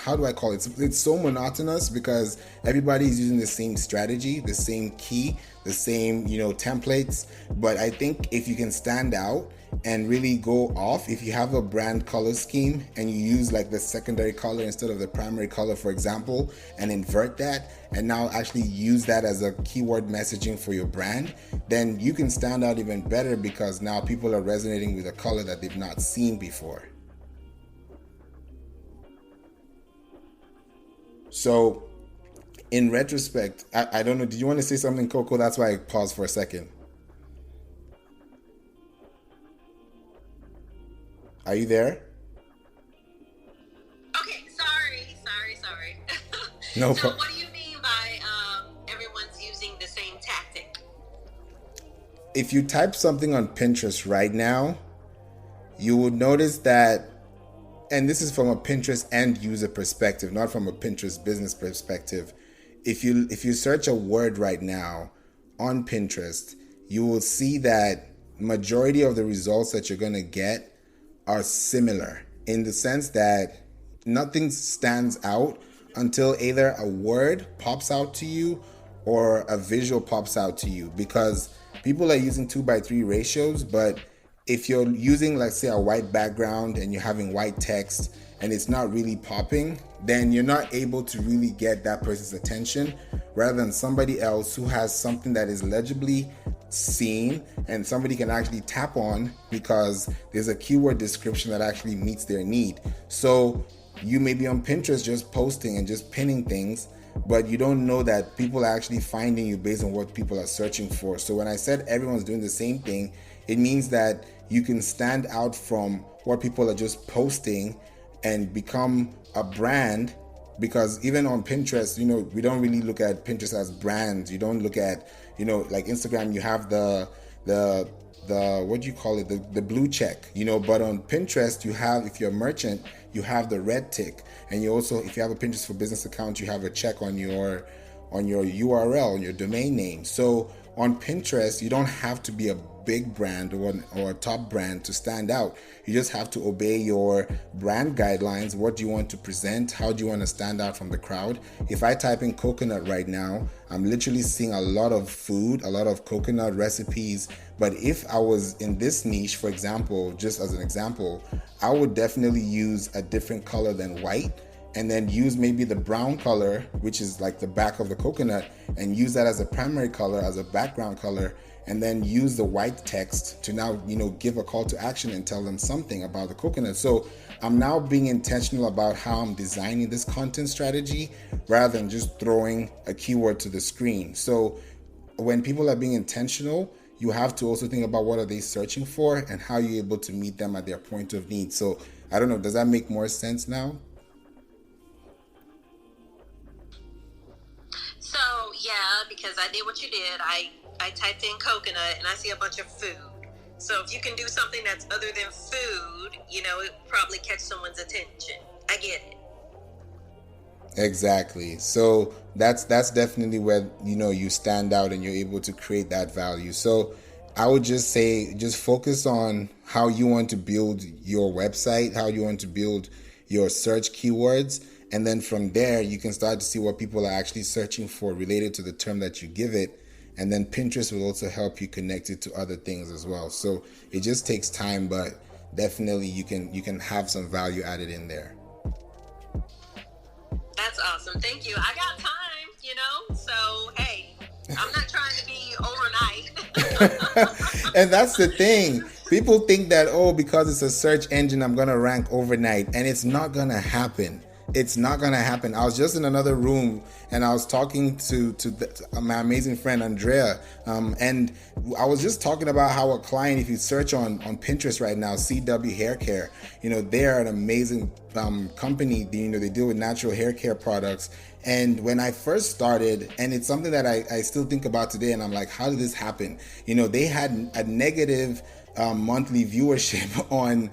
how do I call it? It's so monotonous because everybody is using the same strategy, the same key, the same, templates. But I think if you can stand out and really go off, if you have a brand color scheme and you use like the secondary color instead of the primary color, for example, and invert that and now actually use that as a keyword messaging for your brand, then you can stand out even better because now people are resonating with a color that they've not seen before. So in retrospect, I don't know, did you want to say something, Coco? That's why I paused for a second. Are you there? Okay, sorry. No So problem. what do you mean by everyone's using the same tactic? If you type something on Pinterest right now, you will notice that, and this is from a Pinterest end user perspective, not from a Pinterest business perspective. If you search a word right now on Pinterest, you will see that majority of the results that you're going to get are similar in the sense that nothing stands out until either a word pops out to you or a visual pops out to you, because people are using 2:3 ratios. But if you're using, let's say, a white background and you're having white text and it's not really popping, then you're not able to really get that person's attention, rather than somebody else who has something that is legibly seen and somebody can actually tap on because there's a keyword description that actually meets their need. So you may be on Pinterest just posting and just pinning things, but you don't know that people are actually finding you based on what people are searching for. So when I said everyone's doing the same thing, it means that you can stand out from what people are just posting and become a brand. Because even on Pinterest, we don't really look at Pinterest as brands. You don't look at, like Instagram, you have the what do you call it? The blue check, but on Pinterest, you have, if you're a merchant, you have the red tick. And you also, if you have a Pinterest for business account, you have a check on your URL, on your domain name. So on Pinterest, you don't have to be a big brand or a top brand to stand out. You just have to obey your brand guidelines. What do you want to present? How do you want to stand out from the crowd? If I type in coconut right now, I'm literally seeing a lot of food, a lot of coconut recipes. But if I was in this niche, for example, just as an example, I would definitely use a different color than white, and then use maybe the brown color, which is like the back of the coconut, and use that as a primary color, as a background color, and then use the white text to now, give a call to action and tell them something about the coconut. So I'm now being intentional about how I'm designing this content strategy rather than just throwing a keyword to the screen. So when people are being intentional, you have to also think about what are they searching for and how you're able to meet them at their point of need. So I don't know, does that make more sense now? So yeah, because I did what you did. I typed in coconut and I see a bunch of food. So if you can do something that's other than food, you know, it probably catch someone's attention. I get it. Exactly. So that's definitely where, you know, you stand out and you're able to create that value. So I would just say, just focus on how you want to build your website, how you want to build your search keywords, and then from there you can start to see what people are actually searching for related to the term that you give it. And then Pinterest will also help you connect it to other things as well. So it just takes time, but definitely you can have some value added in there. That's awesome. Thank you. I got time, you know? So, hey, I'm not trying to be overnight. And that's the thing. People think that, oh, because it's a search engine, I'm going to rank overnight. And it's not going to happen. It's not going to happen. I was just in another room and I was talking to my amazing friend, Andrea. And I was just talking about how a client, if you search on Pinterest right now, CW Hair Care, you know, they're an amazing company. You know, they deal with natural hair care products. And when I first started, and it's something that I still think about today, and I'm like, how did this happen? You know, they had a negative monthly viewership on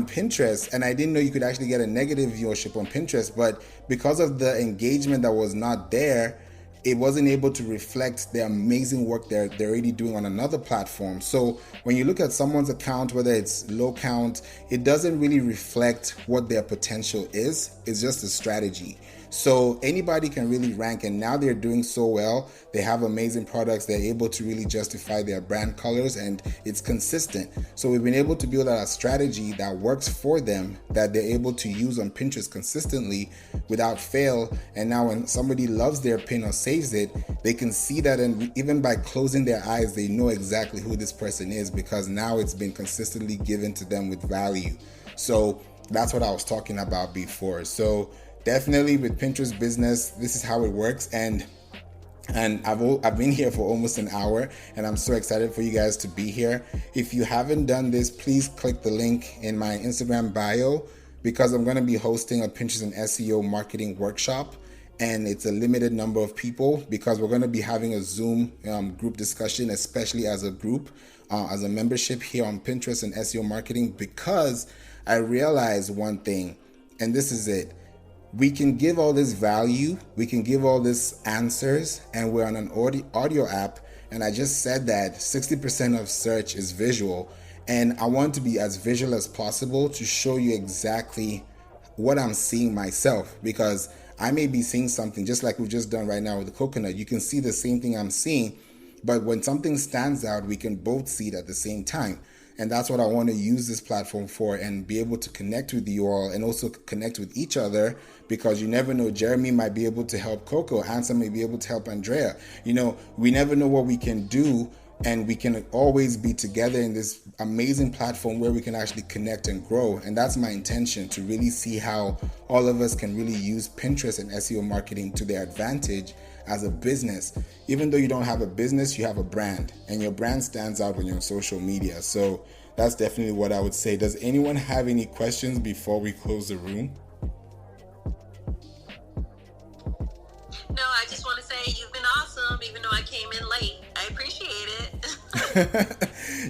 Pinterest, and I didn't know you could actually get a negative viewership on Pinterest, but because of the engagement that was not there, it wasn't able to reflect the amazing work they're already doing on another platform. So when you look at someone's account, whether it's low count, it doesn't really reflect what their potential is. It's just a strategy. So anybody can really rank, and now they're doing so well. They have amazing products. They're able to really justify their brand colors, and it's consistent. So we've been able to build out a strategy that works for them, that they're able to use on Pinterest consistently without fail. And now when somebody loves their pin or saves it, they can see that, and even by closing their eyes, they know exactly who this person is, because now it's been consistently given to them with value. So that's what I was talking about before. So definitely with Pinterest business, this is how it works. And I've been here for almost an hour, and I'm so excited for you guys to be here. If you haven't done this, please click the link in my Instagram bio, because I'm going to be hosting a Pinterest and SEO marketing workshop, and it's a limited number of people, because we're going to be having a Zoom group discussion, especially as a group, as a membership here on Pinterest and SEO marketing, because I realized one thing, and this is it. We can give all this value, we can give all this answers, and we're on an audio app. And I just said that 60% of search is visual. And I want to be as visual as possible to show you exactly what I'm seeing myself, because I may be seeing something just like we've just done right now with the coconut. You can see the same thing I'm seeing, but when something stands out, we can both see it at the same time. And that's what I want to use this platform for, and be able to connect with you all, and also connect with each other, because you never know. Jeremy might be able to help Coco. Hansa may be able to help Andrea. You know, we never know what we can do, and we can always be together in this amazing platform where we can actually connect and grow. And that's my intention, to really see how all of us can really use Pinterest and SEO marketing to their advantage as a business. Even though you don't have a business, you have a brand, and your brand stands out when you're on social media. So that's definitely what I would say. Does anyone have any questions before we close the room? No, I just want to say you've been awesome, even though I came in late. I appreciate it.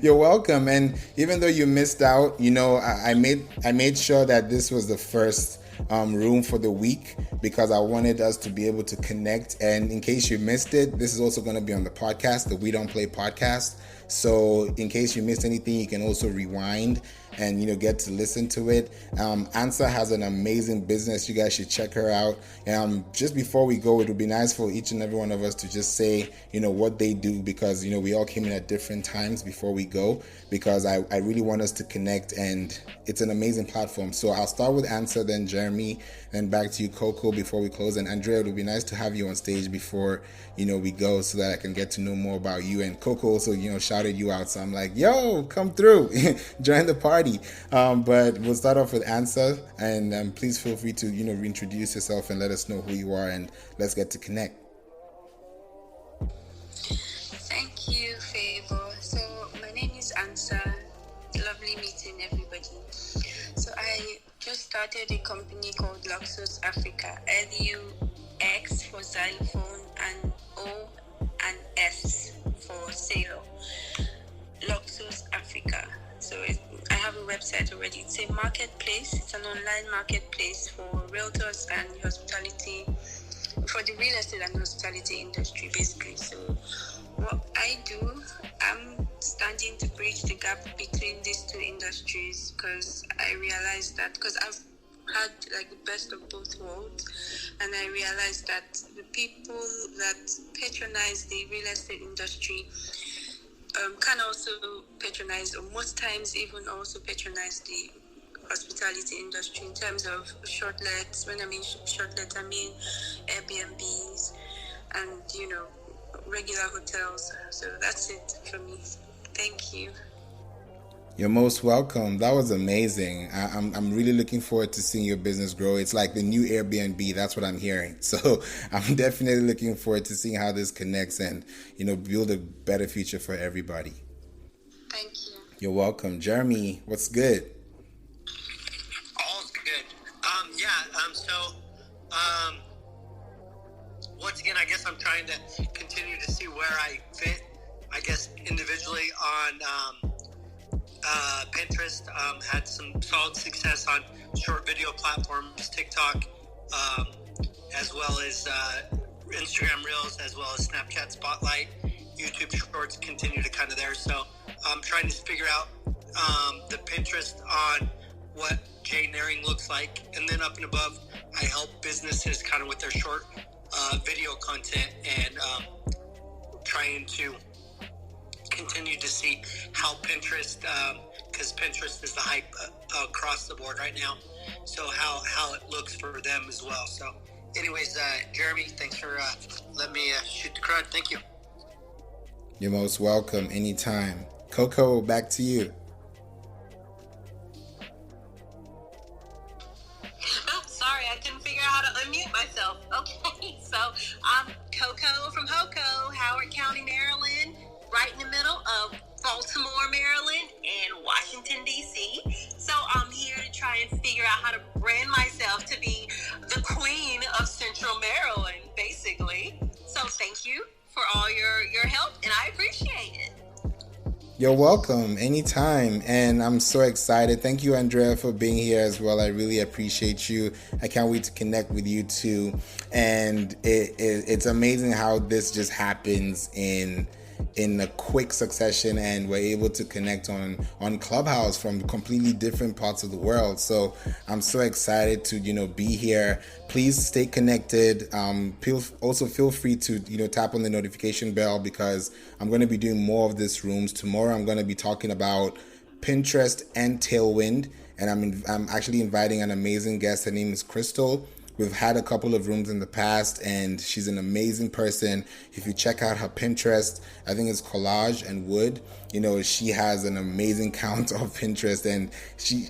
You're welcome. And even though you missed out, you know, I made sure that this was the first room for the week, because I wanted us to be able to connect. And in case you missed it, this is also going to be on the podcast, the We Don't Play podcast. So in case you missed anything, you can also rewind and, you know, get to listen to it. Ansa has an amazing business. You guys should check her out. Just before we go, it would be nice for each and every one of us to just say, you know, what they do, because, you know, we all came in at different times before we go, because I really want us to connect, and it's an amazing platform. So I'll start with Ansa, then Jeremy, then back to you, Coco, before we close. And Andrea, it would be nice to have you on stage before, you know, we go, so that I can get to know more about you. And Coco also, you know, shouted you out. So I'm like, yo, come through, join the party. But we'll start off with Ansa, and please feel free to, you know, reintroduce yourself and let us know who you are, and let's get to connect. Thank you, Favor. So my name is Ansa. Lovely meeting everybody. So I started a company called Luxus Africa, LUX for xylophone and O and S for sailor. Luxus Africa. So I have a website already. It's a marketplace. It's an online marketplace for realtors and hospitality, for the real estate and hospitality industry, basically. So what I do, I'm standing to bridge the gap between these two industries, because I realized that, because I've had like the best of both worlds, and I realized that the people that patronize the real estate industry can also patronize, or most times even also patronize, the hospitality industry in terms of shortlets. When I mean shortlets, I mean Airbnbs and, regular hotels. So that's it for me. Thank you. You're most welcome. That was amazing. I'm really looking forward to seeing your business grow. It's like the new Airbnb. That's what I'm hearing. So I'm definitely looking forward to seeing how this connects and, build a better future for everybody. Thank you. You're welcome. Jeremy, what's good? All's good. Once again, I guess I'm trying to continue to see where I fit, I guess, individually on Pinterest. Had some solid success on short video platforms, TikTok, as well as Instagram Reels, as well as Snapchat Spotlight. YouTube Shorts continue to kind of there. So I'm trying to figure out the Pinterest on what Jay Naring looks like. And then up and above, I help businesses kind of with their short video content and trying to continue to see how Pinterest, because Pinterest is the hype across the board right now, so how it looks for them as well. So anyways, Jeremy, thanks for letting me shoot the crowd. Thank you. You're most welcome. Anytime. Coco, back to you. Oh, sorry, I couldn't figure out how to unmute myself. Okay, so I'm Coco from Hoco, Howard County, Maryland, right in the middle of Baltimore, Maryland, and Washington, D.C. So I'm here to try and figure out how to brand myself to be the queen of Central Maryland, basically. So thank you for all your help, and I appreciate it. You're welcome. Anytime. And I'm so excited. Thank you, Andrea, for being here as well. I really appreciate you. I can't wait to connect with you too. And it's amazing how this just happens in a quick succession, and we're able to connect on Clubhouse from completely different parts of the world. So I'm so excited to be here. Please stay connected. Also feel free to tap on the notification bell, because I'm going to be doing more of these rooms. Tomorrow I'm going to be talking about Pinterest and Tailwind, and I'm actually inviting an amazing guest. Her name is Crystal. We've had a couple of rooms in the past, and she's an amazing person. If you check out her Pinterest, I think it's Collage and Wood. She has an amazing count of Pinterest, and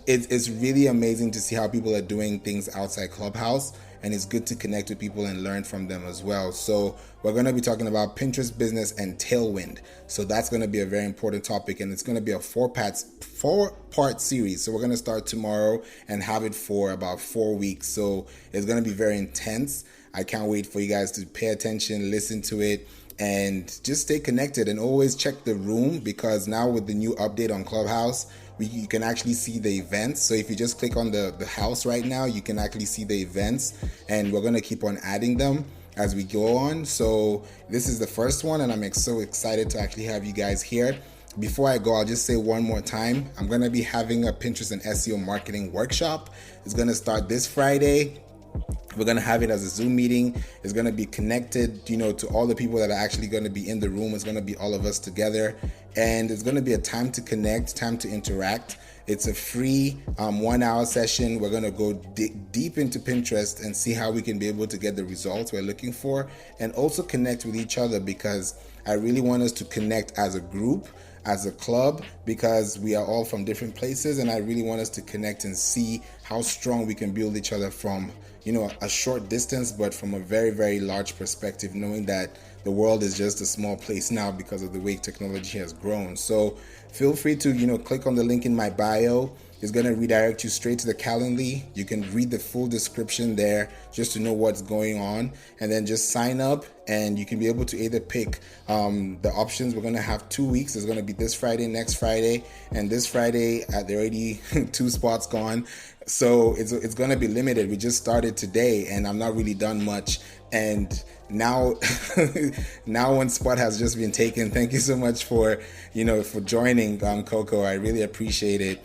it's really amazing to see how people are doing things outside Clubhouse. And it's good to connect with people and learn from them as well. So we're going to be talking about Pinterest business and Tailwind. So that's going to be a very important topic, and it's going to be a four-part series. So we're going to start tomorrow and have it for about 4 weeks. So it's going to be very intense. I can't wait for you guys to pay attention, listen to it, and just stay connected, and always check the room, because now with the new update on Clubhouse, you can actually see the events. So if you just click on the house right now, you can actually see the events, and we're going to keep on adding them as we go on. So this is the first one, and I'm so excited to actually have you guys here. Before I go, I'll just say one more time, I'm going to be having a Pinterest and SEO marketing workshop. It's going to start this Friday. We're going to have it as a Zoom meeting. It's going to be connected, to all the people that are actually going to be in the room. It's going to be all of us together. And it's going to be a time to connect, time to interact. It's a free 1 hour session. We're going to go deep into Pinterest and see how we can be able to get the results we're looking for, and also connect with each other, because I really want us to connect as a group, as a club, because we are all from different places, and I really want us to connect and see how strong we can build each other from a short distance, but from a very, very large perspective, knowing that the world is just a small place now because of the way technology has grown. So feel free to click on the link in my bio is going to redirect you straight to the Calendly. You can read the full description there just to know what's going on, and then just sign up, and you can be able to either pick the options. We're going to have 2 weeks. It's going to be this Friday, next Friday, and this Friday there are already 2 spots gone, so it's going to be limited. We just started today, and I'm not really done much, and now one spot has just been taken. Thank you so much for joining, Coco. I really appreciate it.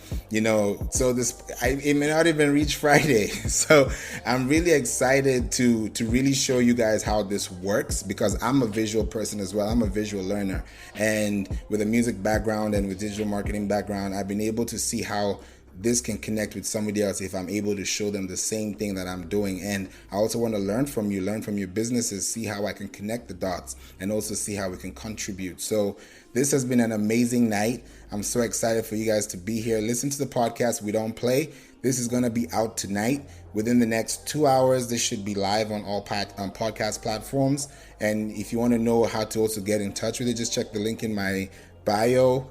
So it may not even reach Friday, so I'm really excited to really show you guys how this works, because I'm a visual person as well. I'm a visual learner, and with a music background and with digital marketing background, I've been able to see how this can connect with somebody else if I'm able to show them the same thing that I'm doing. And I also want to learn from your businesses, see how I can connect the dots, and also see how we can contribute. So this has been an amazing night. I'm so excited for you guys to be here. Listen to the podcast, We Don't Play. This is going to be out tonight. Within the next 2 hours, this should be live on all podcast platforms. And if you want to know how to also get in touch with it, just check the link in my bio,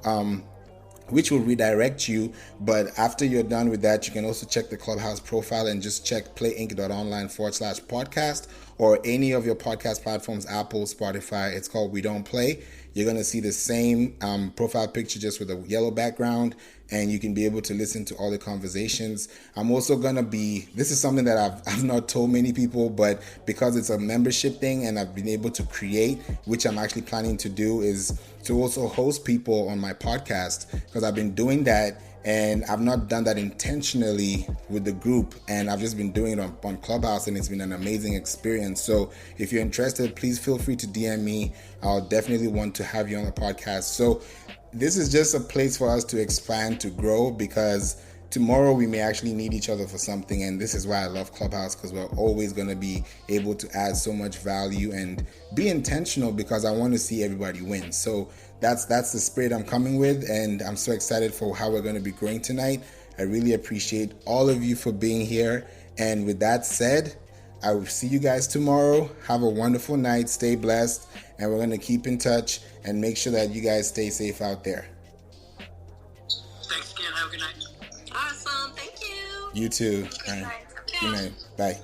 which will redirect you. But after you're done with that, you can also check the Clubhouse profile and just check playinc.online/podcast, or any of your podcast platforms, Apple, Spotify. It's called We Don't Play. You're going to see the same profile picture, just with a yellow background, and you can be able to listen to all the conversations. I'm also going to this is something that I've not told many people, but because it's a membership thing and I've been able to create, which I'm actually planning to do, is to also host people on my podcast, because I've been doing that, and I've not done that intentionally with the group, and I've just been doing it on Clubhouse, and it's been an amazing experience. So if you're interested, please feel free to DM me. I'll definitely want to have you on the podcast. So this is just a place for us to expand, to grow, because tomorrow we may actually need each other for something, and this is why I love Clubhouse, because we're always going to be able to add so much value and be intentional, because I want to see everybody win. So that's the spirit I'm coming with, and I'm so excited for how we're going to be growing tonight. I really appreciate all of you for being here, and with that said, I will see you guys tomorrow. Have a wonderful night. Stay blessed, and we're going to keep in touch and make sure that you guys stay safe out there. Thanks again. Have a good night. Awesome. Thank you. You too. Good night. Good night. Bye.